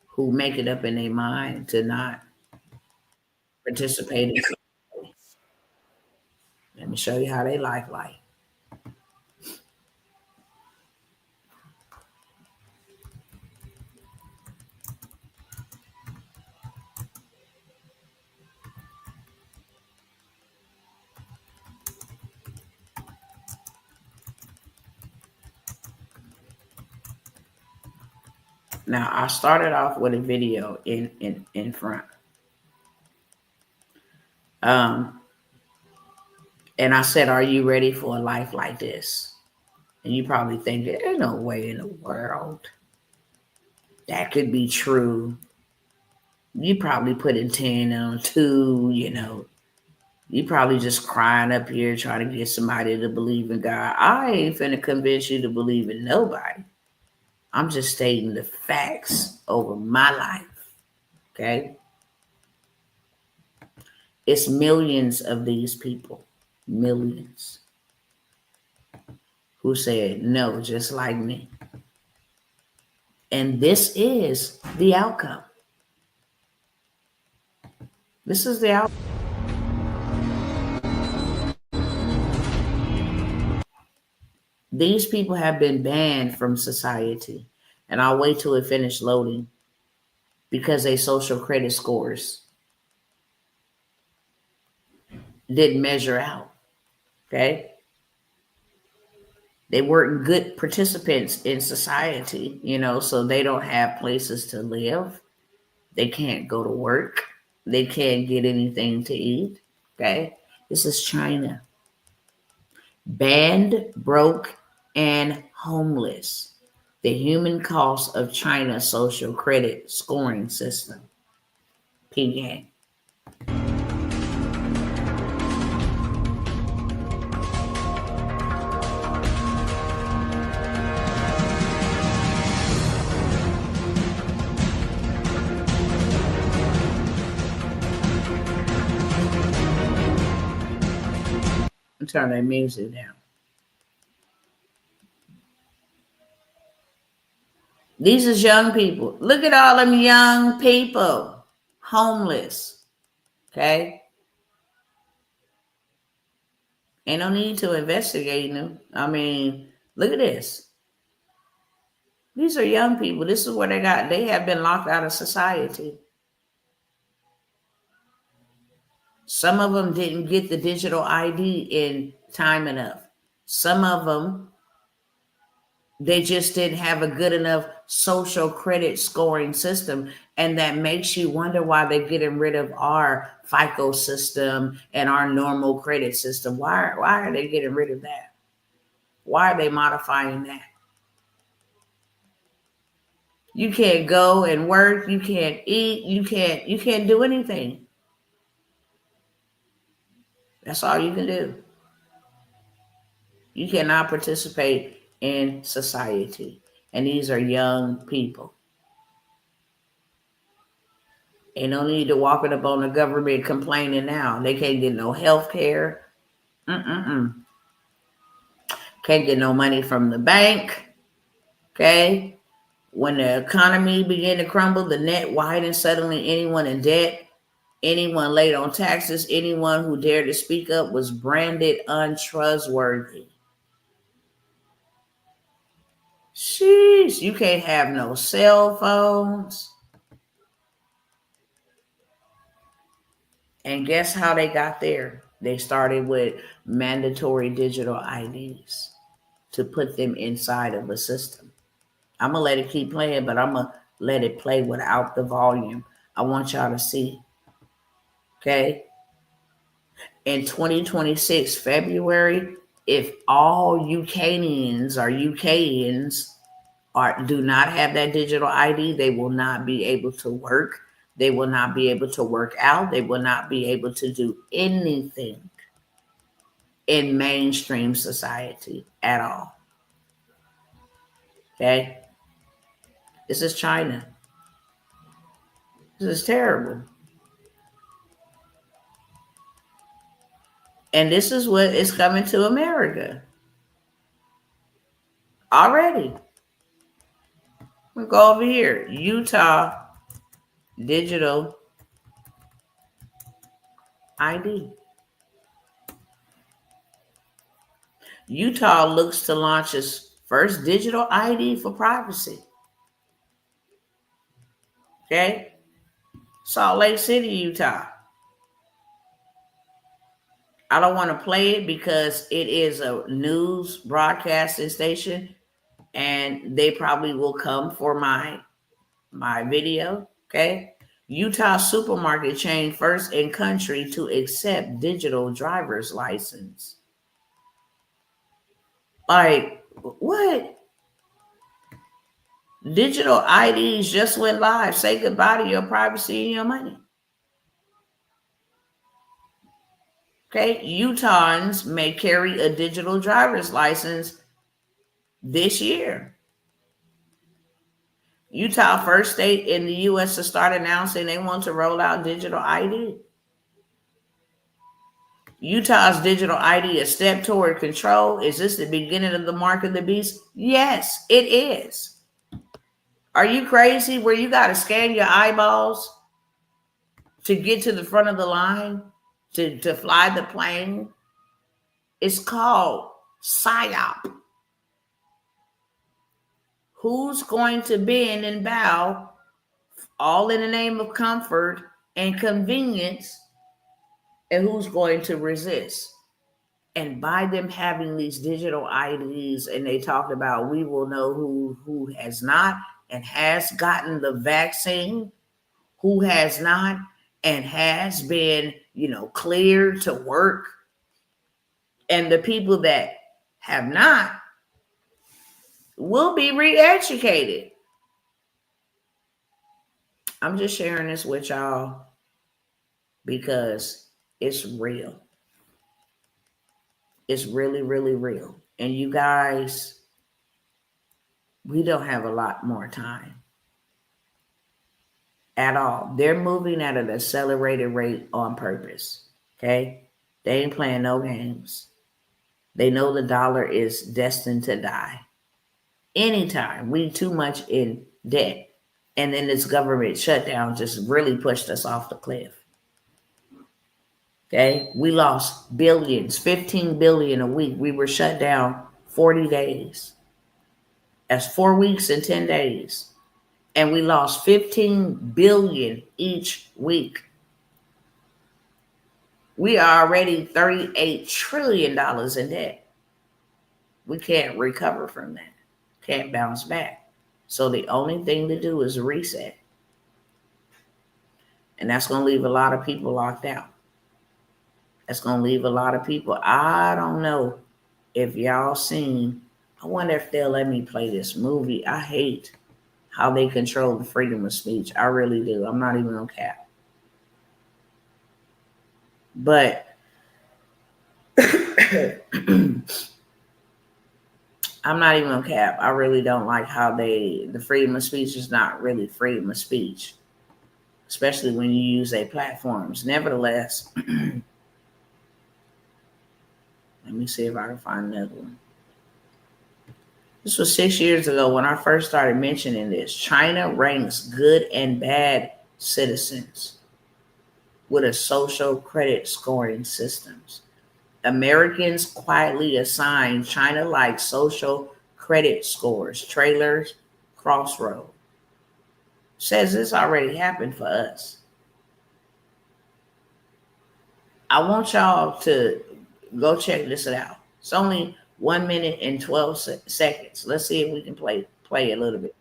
who make it up in their mind to not participate in. Let me show you how they life like. Now I started off with a video in front. And I said, "Are you ready for a life like this?" And you probably think there's no way in the world that could be true. You probably put in 10 on 2, You probably just crying up here trying to get somebody to believe in God. I ain't finna convince you to believe in nobody. I'm just stating the facts over my life. Okay? It's millions of these people. Millions. Who said no, just like me. And this is the outcome. This is the outcome. These people have been banned from society. And I'll wait till it finishes loading because their social credit scores didn't measure out. Okay? They weren't good participants in society, so they don't have places to live. They can't go to work. They can't get anything to eat. Okay? This is China. Banned, broke, and homeless. The human cost of China's social credit scoring system. P-Gang. Turn that music down. These is young people. Look at all them young people. Homeless. Okay? Ain't no need to investigate them. I mean, look at this. These are young people. This is what they have been locked out of society. Some of them didn't get the digital ID in time enough. Some of them, they just didn't have a good enough social credit scoring system. And that makes you wonder why they're getting rid of our FICO system and our normal credit system. Why are they getting rid of that? Why are they modifying that? You can't go and work. You can't eat. You can't do anything. That's all you can do. You cannot participate in society. And these are young people. Ain't no need to walking up on the government complaining now. They can't get no health care. Can't get no money from the bank. Okay? When the economy began to crumble, the net widened. Suddenly anyone in debt, anyone late on taxes, anyone who dared to speak up was branded untrustworthy. Sheesh, you can't have no cell phones. And guess how they got there? They started with mandatory digital IDs to put them inside of a system. I'm going to let it keep playing, but I'm going to let it play without the volume. I want y'all to see. Okay? In 2026, February, if all UKians do not have that digital ID, they will not be able to work. They will not be able to work out. They will not be able to do anything in mainstream society at all. Okay? This is China. This is terrible. And this is what is coming to America already. We'll go over here. Utah digital ID. Utah looks to launch its first digital ID for privacy. Okay? Salt Lake City, Utah. I don't want to play it because it is a news broadcasting station and they probably will come for my video. Okay? Utah supermarket chain first in country to accept digital driver's license. Like, what? Digital IDs just went live. Say goodbye to your privacy and your money. Okay, Utahns may carry a digital driver's license this year. Utah, first state in the U.S. to start announcing they want to roll out digital ID. Utah's digital ID a step toward control. Is this the beginning of the mark of the beast? Yes, it is. Are you crazy where you got to scan your eyeballs to get to the front of the line to fly the plane? It's called PSYOP. Who's going to bend and bow, all in the name of comfort and convenience, and who's going to resist? And by them having these digital IDs, and they talked about we will know who has not and has gotten the vaccine, who has not and has been, cleared to work, and the people that have not will be re-educated. I'm just sharing this with y'all because it's real. It's really, really real. And you guys, we don't have a lot more time at all. They're moving at an accelerated rate on purpose. Okay? They ain't playing no games. They know the dollar is destined to die. Anytime we too much in debt. And then this government shutdown just really pushed us off the cliff. Okay, we lost billions, 15 billion a week. We were shut down 40 days. That's 4 weeks and 10 days. And we lost 15 billion each week. We are already $38 trillion in debt. We can't recover from that. Can't bounce back. So the only thing to do is reset. And that's going to leave a lot of people locked out. That's going to leave a lot of people. I don't know if y'all seen, I wonder if they'll let me play this movie. I hate how they control the freedom of speech. I really do. I'm not even on cap. But I'm not even on cap. I really don't like how the freedom of speech is not really freedom of speech, especially when you use their platforms. Nevertheless, let me see if I can find another one. This was 6 years ago when I first started mentioning this. China ranks good and bad citizens with a social credit scoring systems. Americans quietly assign China-like social credit scores. Trailers, Crossroad. Says this already happened for us. I want y'all to go check this out. It's only 1 minute and 12 seconds. Let's see if we can play a little bit.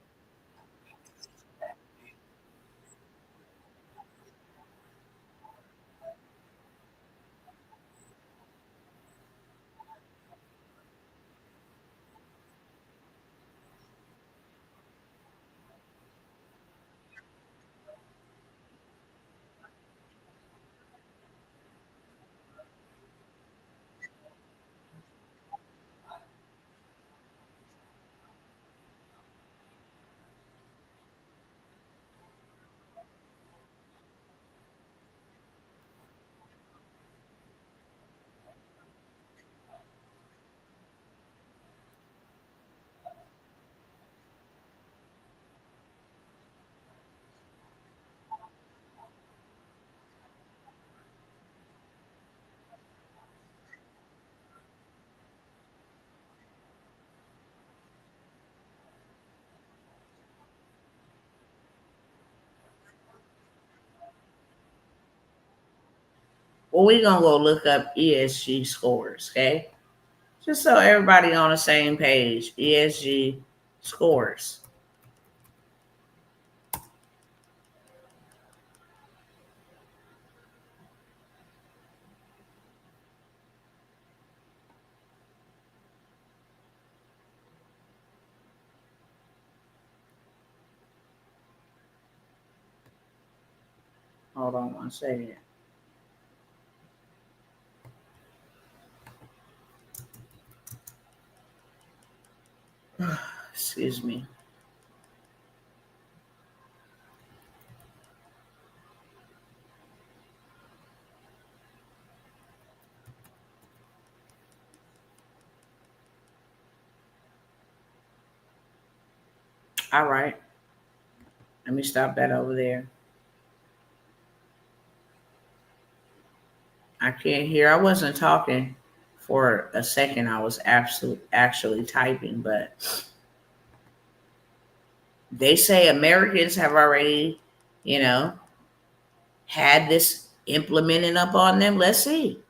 Well, we're going to go look up ESG scores, okay? Just so everybody on the same page. ESG scores. Hold on one second. Excuse me. All right. Let me stop that over there. I can't hear. I wasn't talking for a second. I was actually typing, but they say Americans have already, had this implemented up on them. Let's see.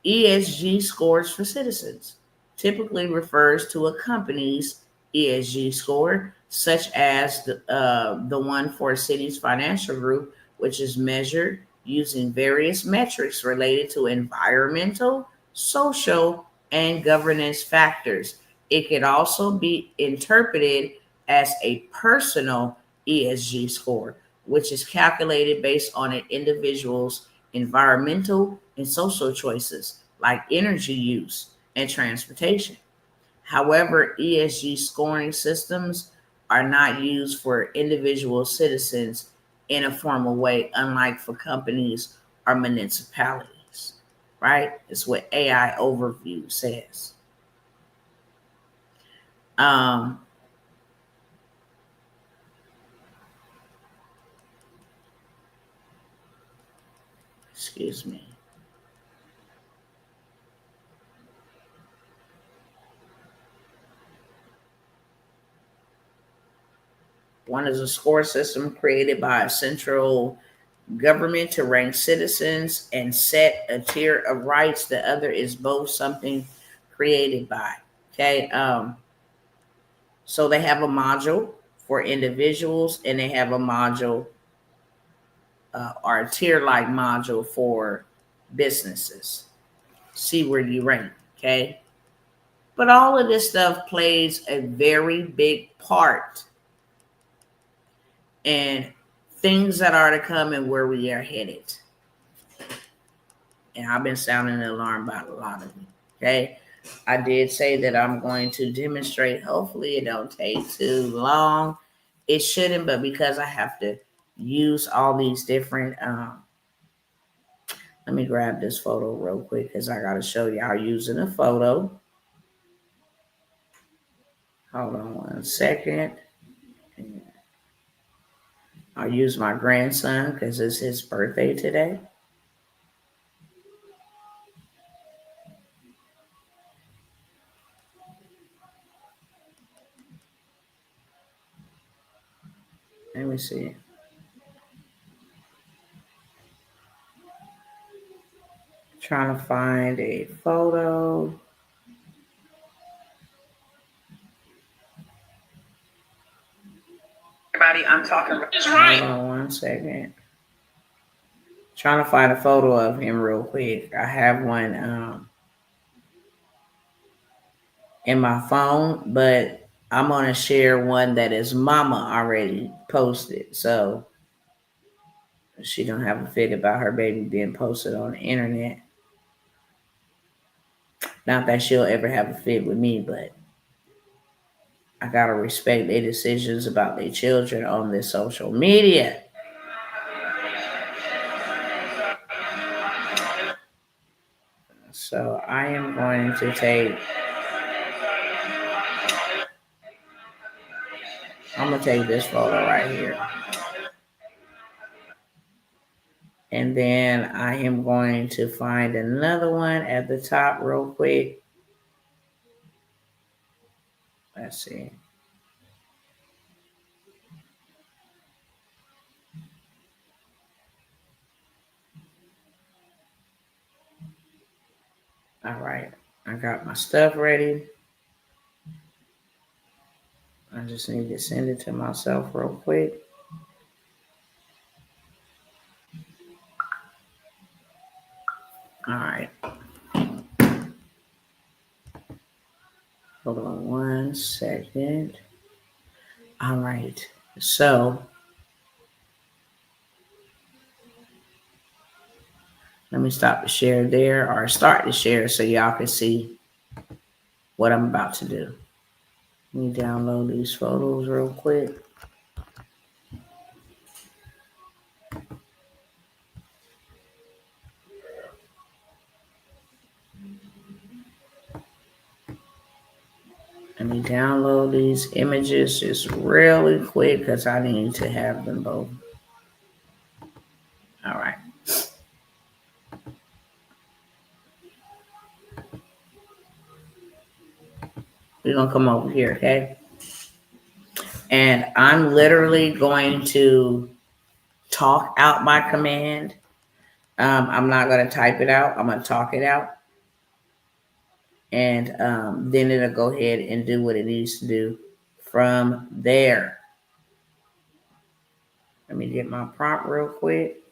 ESG scores for citizens typically refers to a company's ESG score, such as the one for a city's financial group, which is measured using various metrics related to environmental, social, and governance factors. It can also be interpreted as a personal ESG score, which is calculated based on an individual's environmental and social choices like energy use and transportation. However, ESG scoring systems are not used for individual citizens in a formal way, unlike for companies or municipalities, right? It's what AI overview says. Um, excuse me. One is a score system created by a central government to rank citizens and set a tier of rights. The other is both something created by. Okay. So they have a module for individuals and they have a module or a tier like module for businesses. See where you rank. Okay. But all of this stuff plays a very big part in things that are to come and where we are headed. And I've been sounding the alarm about a lot of it. Okay. I did say that I'm going to demonstrate. Hopefully it don't take too long. It shouldn't, but because I have to use all these different let me grab this photo real quick because I gotta show y'all using a photo. Hold on one second. I'll use my grandson because it's his birthday today. Let me see. Trying to find a photo. Everybody, I'm talking. Hold on one second. Trying to find a photo of him real quick. I have one in my phone, but I'm gonna share one that his mama already posted, so she don't have a fit about her baby being posted on the internet. Not that she'll ever have a fit with me, but I gotta respect their decisions about their children on this social media. So I am going to I'm gonna take this photo right here. And then I am going to find another one at the top real quick. Let's see. All right. I got my stuff ready. I just need to send it to myself real quick. All right. Hold on 1 second. All right. So let me stop the share there, or start the share so y'all can see what I'm about to do. Let me download these photos real quick. Let me download these images just really quick because I need to have them both. All right. We're going to come over here, okay? And I'm literally going to talk out my command. I'm not going to type it out. I'm going to talk it out. And then it'll go ahead and do what it needs to do from there. Let me get my prompt real quick.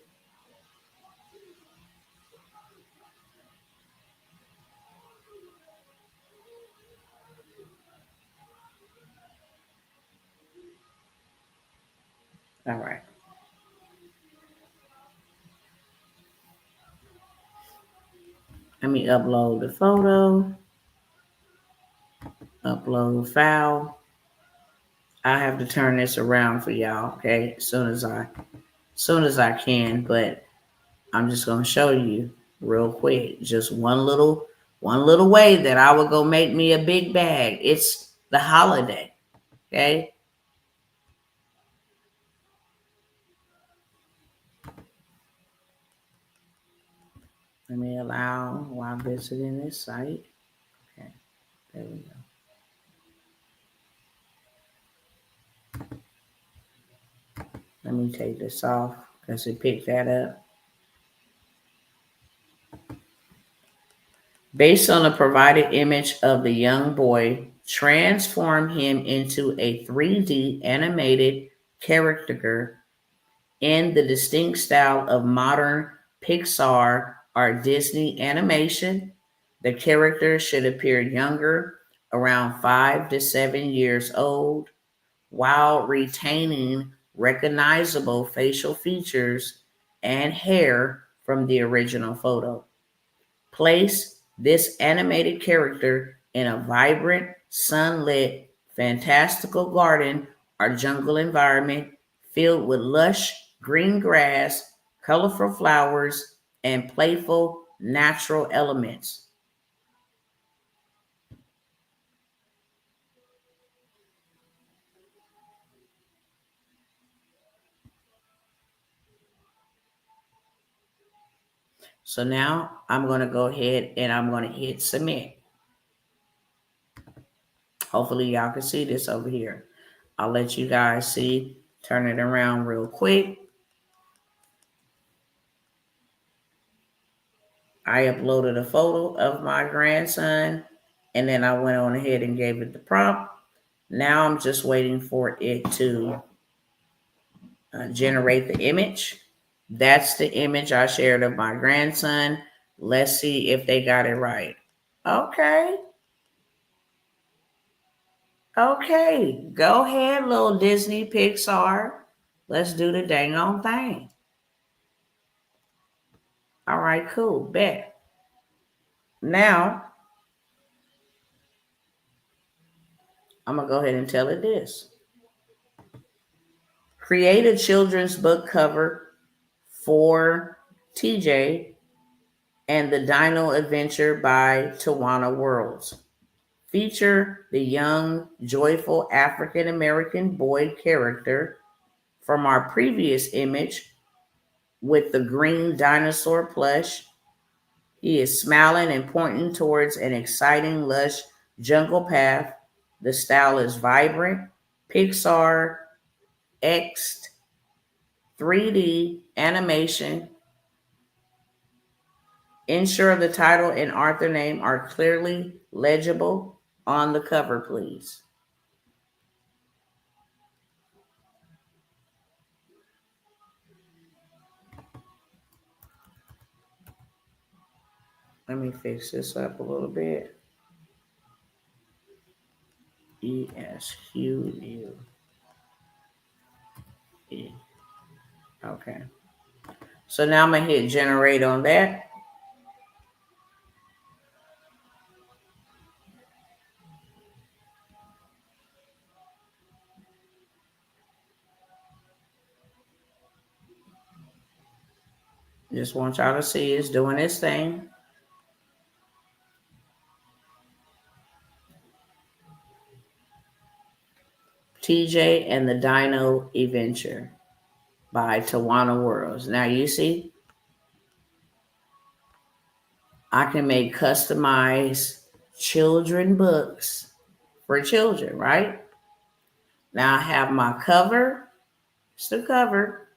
All right. Let me upload the photo. Upload file. I have to turn this around for y'all, okay? As soon as I can, but I'm just gonna show you real quick. Just one little way that I would go make me a big bag. It's the holiday, okay? Let me allow while visiting this site. Okay, there we go. Let me take this off because it picked that up. Based on the provided image of the young boy, transform him into a 3D animated character in the distinct style of modern Pixar or Disney animation. The character should appear younger, around 5 to 7 years old, while retaining recognizable facial features and hair from the original photo. Place this animated character in a vibrant, sunlit, fantastical garden or jungle environment filled with lush green grass, colorful flowers, and playful natural elements. So now I'm going to go ahead and I'm going to hit submit. Hopefully y'all can see this over here. I'll let you guys see, turn it around real quick. I uploaded a photo of my grandson, and then I went on ahead and gave it the prompt. Now I'm just waiting for it to generate the image. That's the image I shared of my grandson. Let's see if they got it right. Okay. Okay. Go ahead, little Disney Pixar. Let's do the dang on thing. All right, cool. Bet. Now, I'm going to go ahead and tell it this. Create a children's book cover for TJ and the Dino Adventure by Tawana Worlds. Feature the young, joyful African American boy character from our previous image with the green dinosaur plush. He is smiling and pointing towards an exciting, lush jungle path. The style is vibrant, Pixar X'd 3D animation. Ensure the title and author name are clearly legible on the cover, please. Let me fix this up a little bit. ESQU. Okay. So now I'm going to hit generate on that. Just want y'all to see it's doing its thing. TJ and the Dino Adventure by Tawana Worlds. Now you see, I can make customized children books for children, right? Now I have my cover. It's the cover.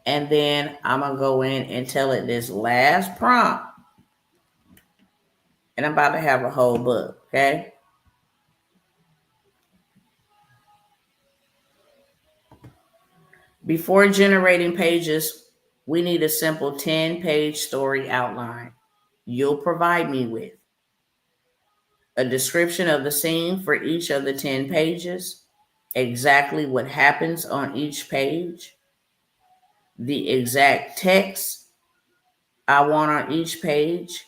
And then I'm going to go in and tell it this last prompt. And I'm about to have a whole book, okay? Before generating pages, we need a simple 10-page story outline you'll provide me with. A description of the scene for each of the 10 pages, exactly what happens on each page, the exact text I want on each page.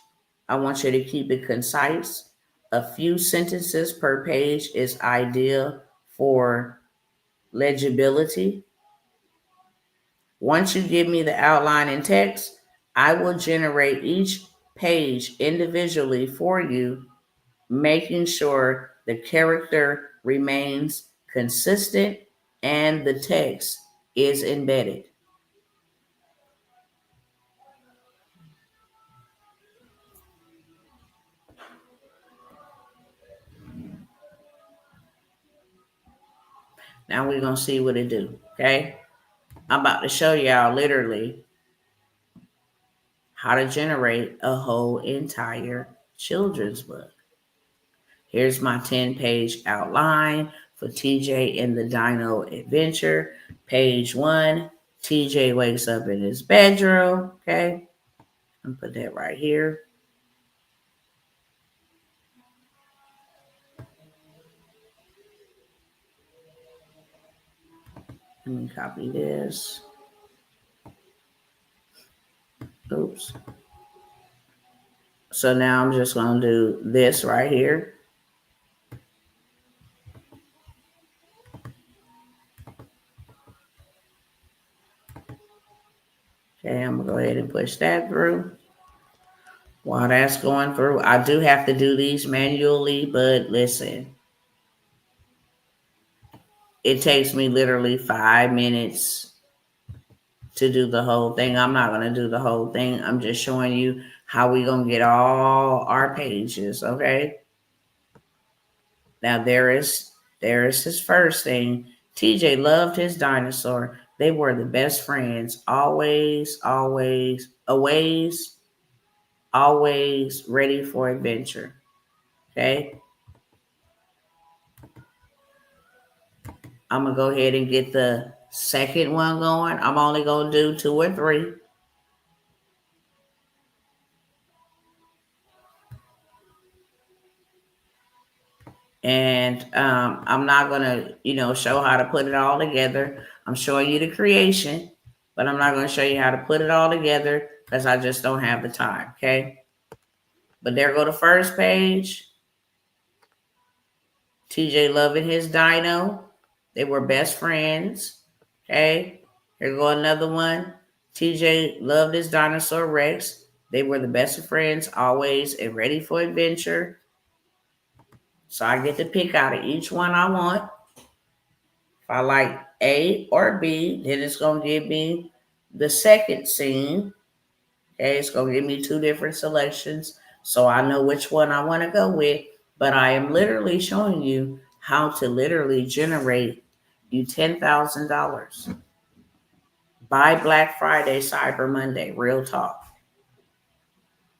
I want you to keep it concise. A few sentences per page is ideal for legibility. Once you give me the outline and text, I will generate each page individually for you, making sure the character remains consistent and the text is embedded. Now we're going to see what it do, okay? I'm about to show y'all literally how to generate a whole entire children's book. Here's my 10-page outline for TJ and the Dino Adventure. Page 1, TJ wakes up in his bedroom, okay? I'm put that right here. Let me copy this. Oops. So now I'm just going to do this right here. Okay, I'm going to go ahead and push that through. While that's going through, I do have to do these manually, but listen, it takes me literally 5 minutes to do the whole thing. I'm not going to do the whole thing. I'm just showing you how we going to get all our pages, okay? Now, there is his first thing. TJ loved his dinosaur. They were the best friends. Always ready for adventure. Okay? I'm going to go ahead and get the second one going. I'm only going to do 2 or 3. And I'm not going to, show how to put it all together. I'm showing you the creation, but I'm not going to show you how to put it all together because I just don't have the time, okay? But there go the first page. TJ loving his dino. They were best friends, okay? Here go another one. TJ loved his dinosaur Rex. They were the best of friends, always and ready for adventure. So I get to pick out of each one I want. If I like A or B, then it's going to give me the second scene. Okay, it's going to give me 2 different selections so I know which one I want to go with. But I am literally showing you how to literally generate you $10,000 by Black Friday, Cyber Monday, real talk.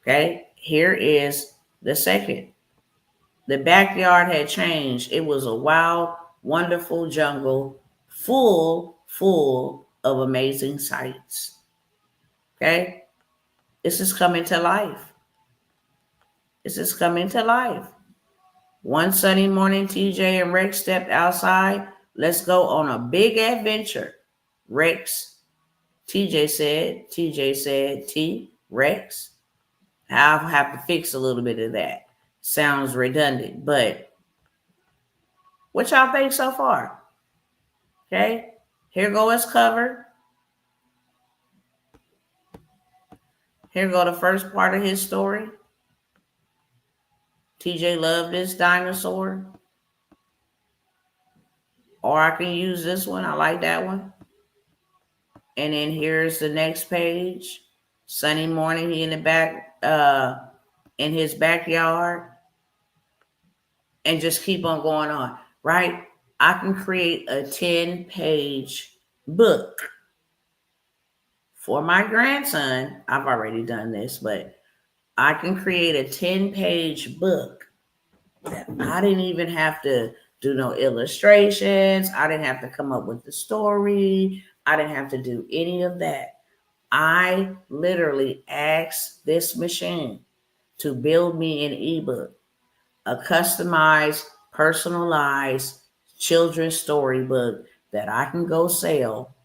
Okay, here is the second. The backyard had changed. It was a wild, wonderful jungle full of amazing sights. Okay, this is coming to life. This is coming to life. One sunny morning, TJ and Rex stepped outside. Let's go on a big adventure. TJ said, Rex. I'll have to fix a little bit of that. Sounds redundant, but what y'all think so far? Okay, here go his cover. Here go the first part of his story. TJ loved this dinosaur. Or I can use this one. I like that one. And then here's the next page. Sunny morning, he in the back, in his backyard. And just keep on going on, right? I can create a 10-page book for my grandson. I've already done this, but I can create a 10-page book that I didn't even have to do no illustrations. I didn't have to come up with the story. I didn't have to do any of that. I literally asked this machine to build me an ebook, a customized, personalized children's storybook that I can go sell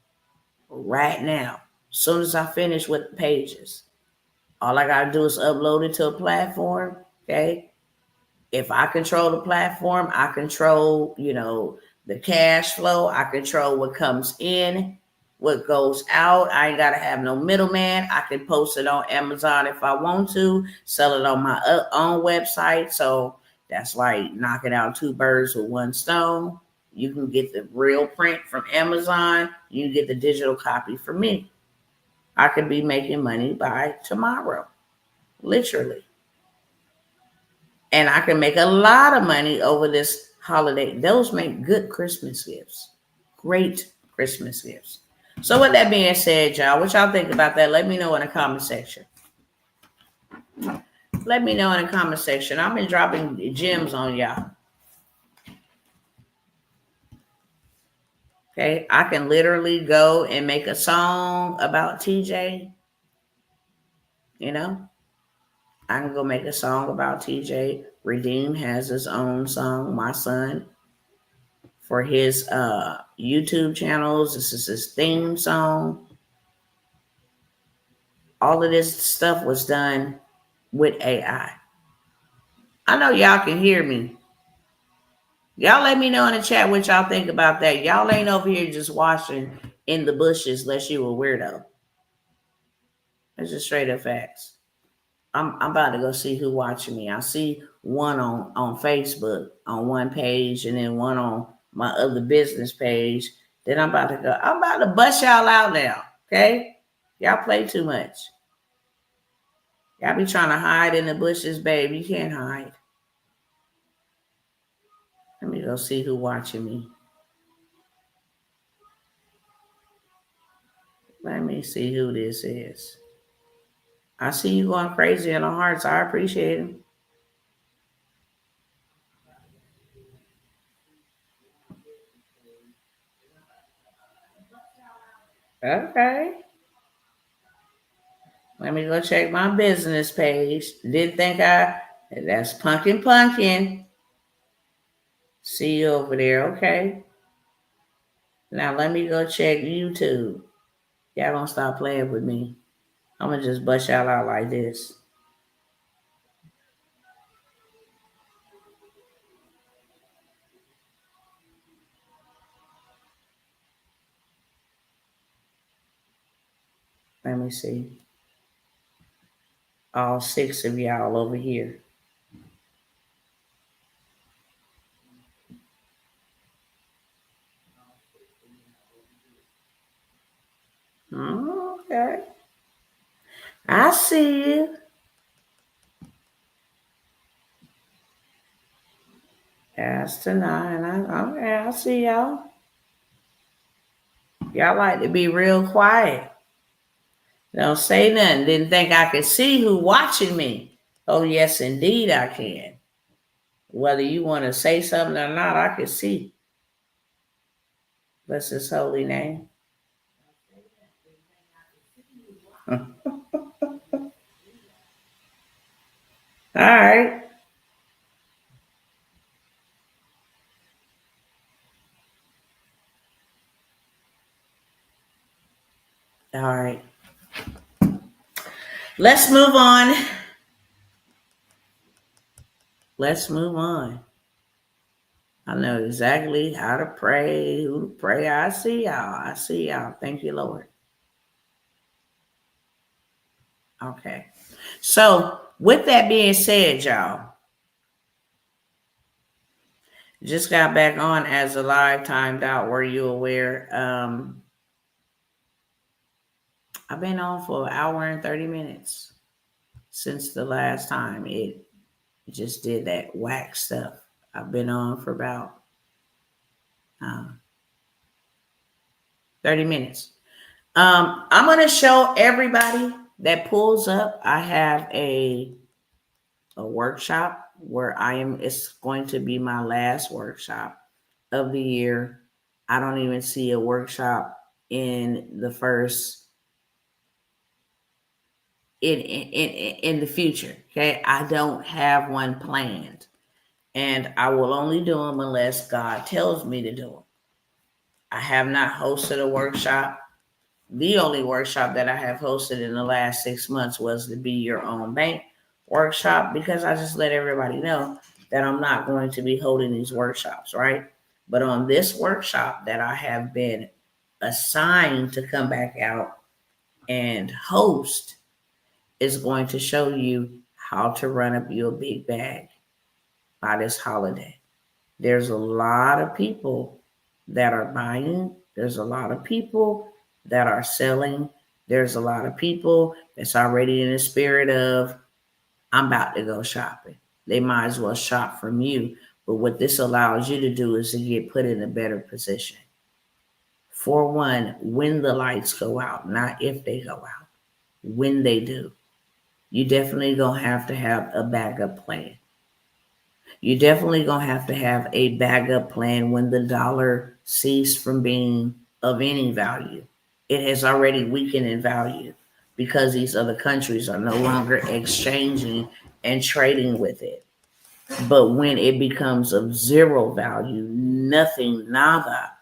right now. As soon as I finish with the pages, all I got to do is upload it to a platform. Okay. If I control the platform, I control, the cash flow. I control what comes in, what goes out. I ain't got to have no middleman. I can post it on Amazon if I want to, sell it on my own website. So that's like knocking out two birds with one stone. You can get the real print from Amazon. You can get the digital copy from me. I could be making money by tomorrow, literally. And I can make a lot of money over this holiday. Those make good Christmas gifts. Great Christmas gifts. So with that being said, y'all, what y'all think about that? Let me know in the comment section. Let me know in the comment section. I've been dropping gems on y'all. Okay, I can literally go and make a song about TJ. I can go make a song about TJ. Redeem has his own song, my son, for his YouTube channels. This is his theme song. All of this stuff was done with AI. I know y'all can hear me. Y'all let me know in the chat what y'all think about that. Y'all ain't over here just washing in the bushes unless you a weirdo. That's just straight up facts. I'm about to go see who watching me. I see one on Facebook on one page and then one on my other business page. Then I'm about to bust y'all out now. Okay? Y'all play too much. Y'all be trying to hide in the bushes, babe. You can't hide. Let me go see who watching me. Let me see who this is. I see you going crazy in the hearts. I appreciate it. Okay. Let me go check my business page. Didn't think that's Pumpkin. See you over there. Okay. Now let me go check YouTube. Y'all gonna stop playing with me. I'm gonna just bust y'all out like this. Let me see. All 6 of y'all over here. Okay. I see you. That's tonight. Okay, I see y'all. Y'all like to be real quiet. Don't say nothing. Didn't think I could see who watching me. Oh, yes, indeed I can. Whether you want to say something or not, I can see. Bless his holy name. All right. All right. Let's move on. Let's move on. I know exactly how to pray, who to pray. I see y'all. I see y'all. Thank you, Lord. Okay. So, with that being said, y'all, just got back on as a live timed out. Were you aware? I've been on for an hour and 30 minutes since the last time it just did that whack stuff. I've been on for about 30 minutes. I'm going to show everybody that pulls up. I have a workshop where it's going to be my last workshop of the year. I don't even see a workshop in the first in the future. Okay. I don't have one planned, and I will only do them unless God tells me to do them. I have not hosted a workshop. The only workshop that I have hosted in the last 6 months was the Be Your Own Bank workshop, because I just let everybody know that I'm not going to be holding these workshops, right? But on this workshop that I have been assigned to come back out and host is going to show you how to run up your big bag by this holiday. There's a lot of people that are buying. There's a lot of people that are selling. There's a lot of people that's already in the spirit of, I'm about to go shopping. They might as well shop from you. But what this allows you to do is to get put in a better position. For one, when the lights go out, not if they go out, when they do, you definitely gonna have to have a backup plan. You're definitely going to have a backup plan when the dollar ceases from being of any value. It has already weakened in value because these other countries are no longer exchanging and trading with it. But when it becomes of zero value, nothing, nada,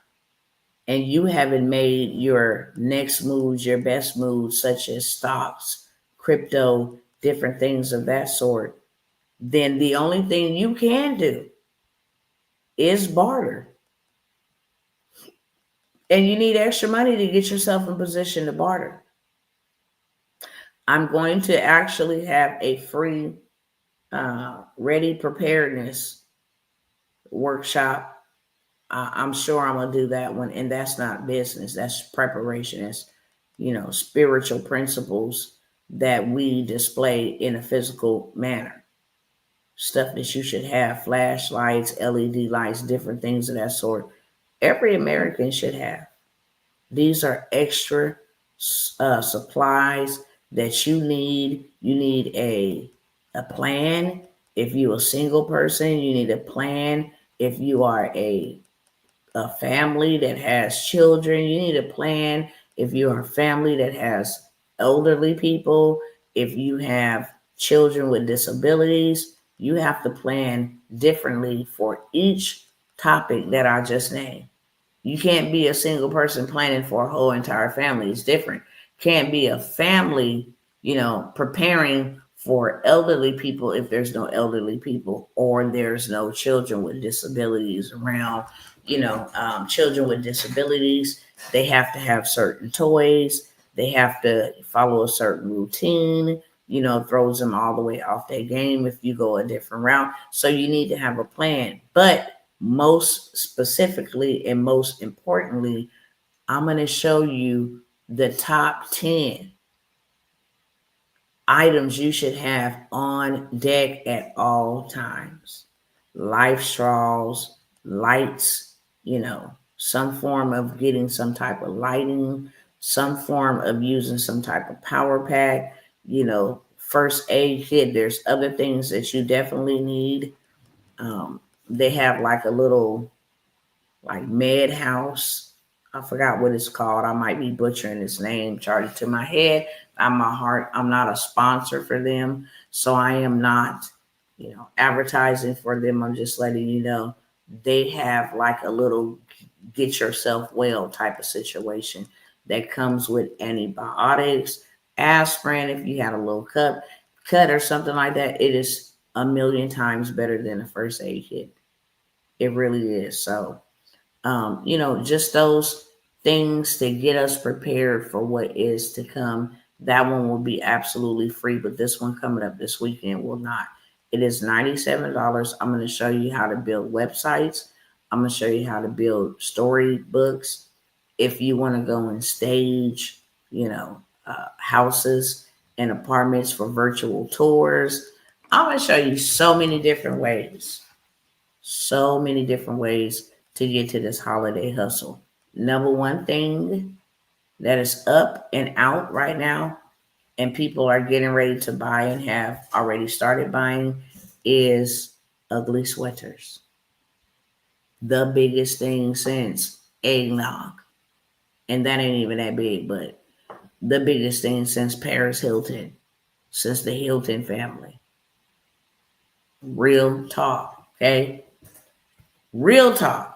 and you haven't made your next moves, your best moves, such as stocks, crypto, different things of that sort, then the only thing you can do is barter. And you need extra money to get yourself in position to barter. I'm going to actually have a free ready preparedness workshop. I'm sure I'm going to do that one. And that's not business. That's preparation. It's, spiritual principles that we display in a physical manner. Stuff that you should have, flashlights, LED lights, different things of that sort. Every American should have. These are extra supplies that you need. You need a plan. If you're a single person, you need a plan. If you are a family that has children, you need a plan. If you are a family that has elderly people, if you have children with disabilities, you have to plan differently for each topic that I just named. You can't be a single person planning for a whole entire family. It's different. Can't be a family, preparing for elderly people if there's no elderly people, or there's no children with disabilities around. Children with disabilities, they have to have certain toys. They have to follow a certain routine, throws them all the way off their game if you go a different route. So you need to have a plan. But most specifically and most importantly, I'm going to show you the top 10 items you should have on deck at all times. Life straws, lights, some form of getting some type of lighting, some form of using some type of power pack, first aid kit. There's other things that you definitely need. They have like a little like med house. I forgot what it's called. I might be butchering its name. Charge it to my head. I'm my heart. I'm not a sponsor for them. So I am not, advertising for them. I'm just letting you know they have like a little get yourself well type of situation that comes with antibiotics, aspirin. If you had a little cut or something like that, it is a million times better than a first aid kit. It really is. So, just those things to get us prepared for what is to come. That one will be absolutely free, but this one coming up this weekend will not. It is $97. I'm going to show you how to build websites. I'm going to show you how to build storybooks. If you want to go and stage, houses and apartments for virtual tours, I'm going to show you so many different ways. So many different ways to get to this holiday hustle. Number one thing that is up and out right now, and people are getting ready to buy and have already started buying, is ugly sweaters. The biggest thing since eggnog. And that ain't even that big, but the biggest thing since Paris Hilton, since the Hilton family. Real talk, okay? Real talk.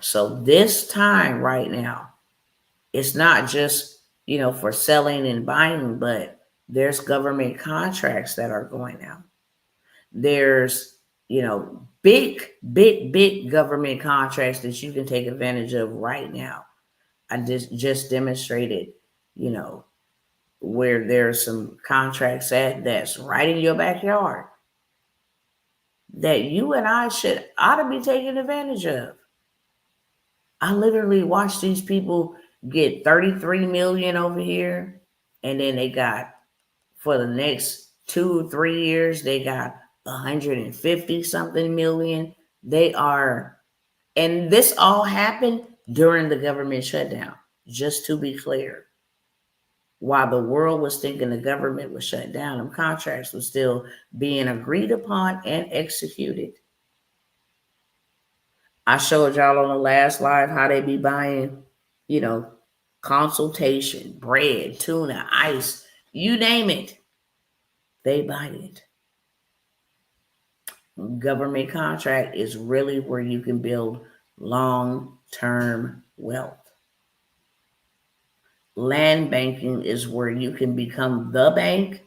So this time right now, it's not just, for selling and buying, but there's government contracts that are going out. There's, big government contracts that you can take advantage of right now. I just demonstrated, where there's some contracts that's right in your backyard that you and I ought to be taking advantage of. I literally watched these people get 33 million over here, and then they got, for the next 2 or 3 years, they got 150 something million. And this all happened during the government shutdown, just to be clear. While the world was thinking the government was shut down, them contracts were still being agreed upon and executed. I showed y'all on the last live how they be buying, consultation, bread, tuna, ice, you name it. They buy it. Government contract is really where you can build long-term wealth. Land banking is where you can become the bank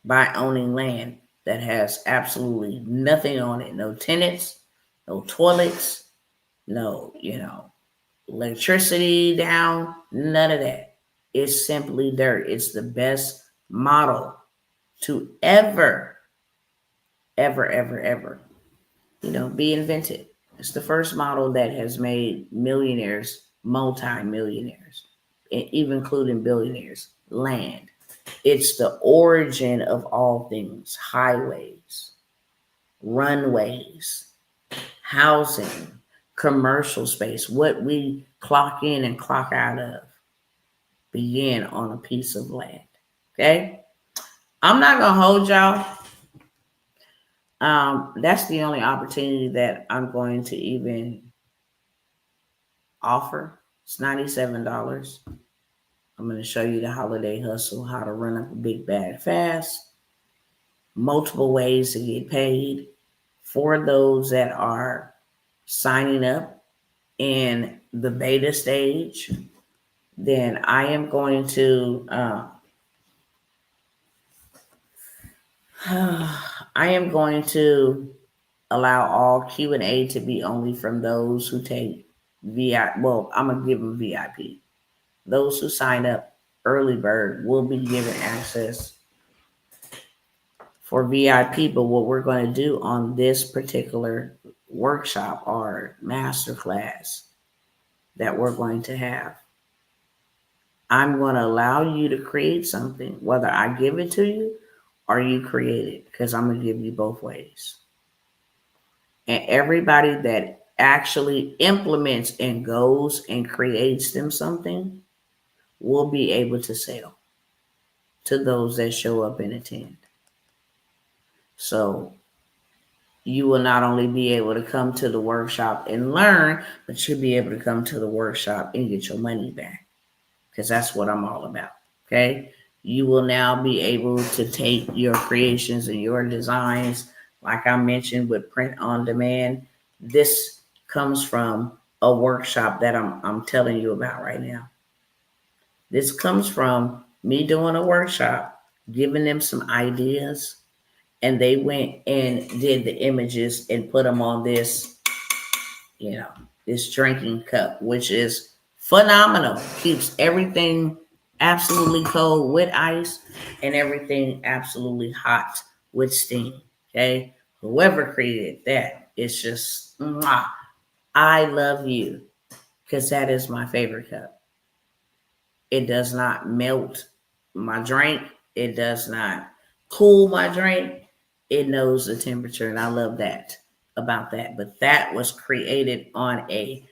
by owning land that has absolutely nothing on it. No tenants, no toilets, no, electricity down, none of that. It's simply dirt. It's the best model to ever be invented. It's the first model that has made millionaires, multi-millionaires, even including billionaires, land. It's the origin of all things: highways, runways, housing, commercial space. What we clock in and clock out of began on a piece of land. Okay? I'm not going to hold y'all. That's the only opportunity that I'm going to even offer. It's $97. I'm going to show you the holiday hustle, how to run up a big bag fast, multiple ways to get paid for those that are signing up in the beta stage. Then I am going to allow all Q&A to be only from those who take VIP. Well, I'm going to give them VIP. Those who sign up early bird will be given access for VIP. But what we're going to do on this particular workshop or masterclass that we're going to have, I'm going to allow you to create something, whether I give it to you or you create it, because I'm going to give you both ways. And everybody that actually implements and goes and creates them something will be able to sell to those that show up and attend. So you will not only be able to come to the workshop and learn, but you'll be able to come to the workshop and get your money back, because that's what I'm all about. Okay. You will now be able to take your creations and your designs, like I mentioned with print on demand. This comes from a workshop that I'm telling you about right now. This comes from me doing a workshop, giving them some ideas, and they went and did the images and put them on this, this drinking cup, which is phenomenal. Keeps everything absolutely cold with ice and everything absolutely hot with steam. Okay. Whoever created that, it's just, mwah, I love you, because that is my favorite cup. It does not melt my drink. It does not cool my drink. It knows the temperature, and I love that about that. But that was created on a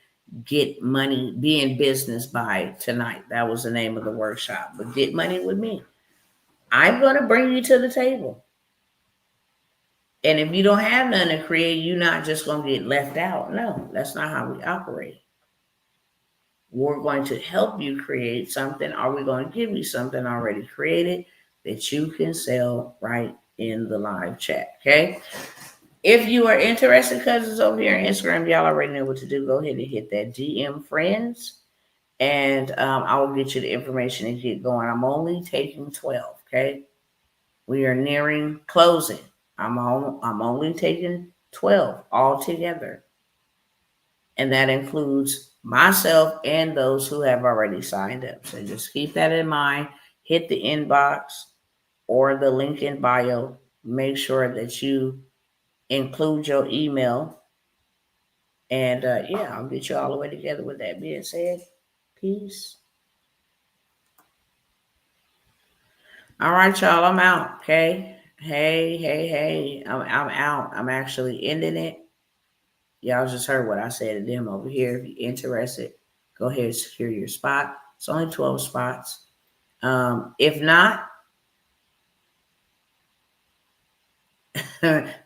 Get Money, Be in Business by Tonight. That was the name of the workshop. But Get Money with Me. I'm going to bring you to the table. And if you don't have nothing to create, you're not just going to get left out. No, that's not how we operate. We're going to help you create something, or we're going to give you something already created that you can sell right in the live chat. Okay. If you are interested, cousins over here on Instagram, y'all already know what to do. Go ahead and hit that DM friends, and I will get you the information and get going. I'm only taking 12. Okay. We are nearing closing. I'm only taking 12 altogether. And that includes myself and those who have already signed up. So just keep that in mind. Hit the inbox or the link in bio. Make sure that you include your email. And I'll get you all the way together. With that being said, peace. All right, y'all, I'm out. Okay. Hey. I'm out. I'm actually ending it. Y'all just heard what I said to them over here. If you're interested, go ahead and secure your spot. It's only 12 spots. If not,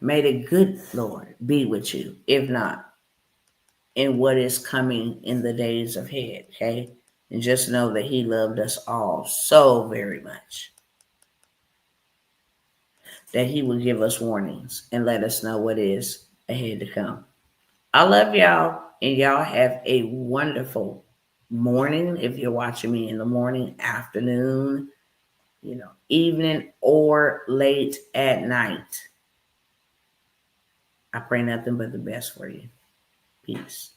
may the good Lord be with you. If not, in what is coming in the days ahead, okay? And just know that he loved us all so very much that he will give us warnings and let us know what is ahead to come. I love y'all, and y'all have a wonderful morning if you're watching me in the morning, afternoon, evening, or late at night. I pray nothing but the best for you. Peace.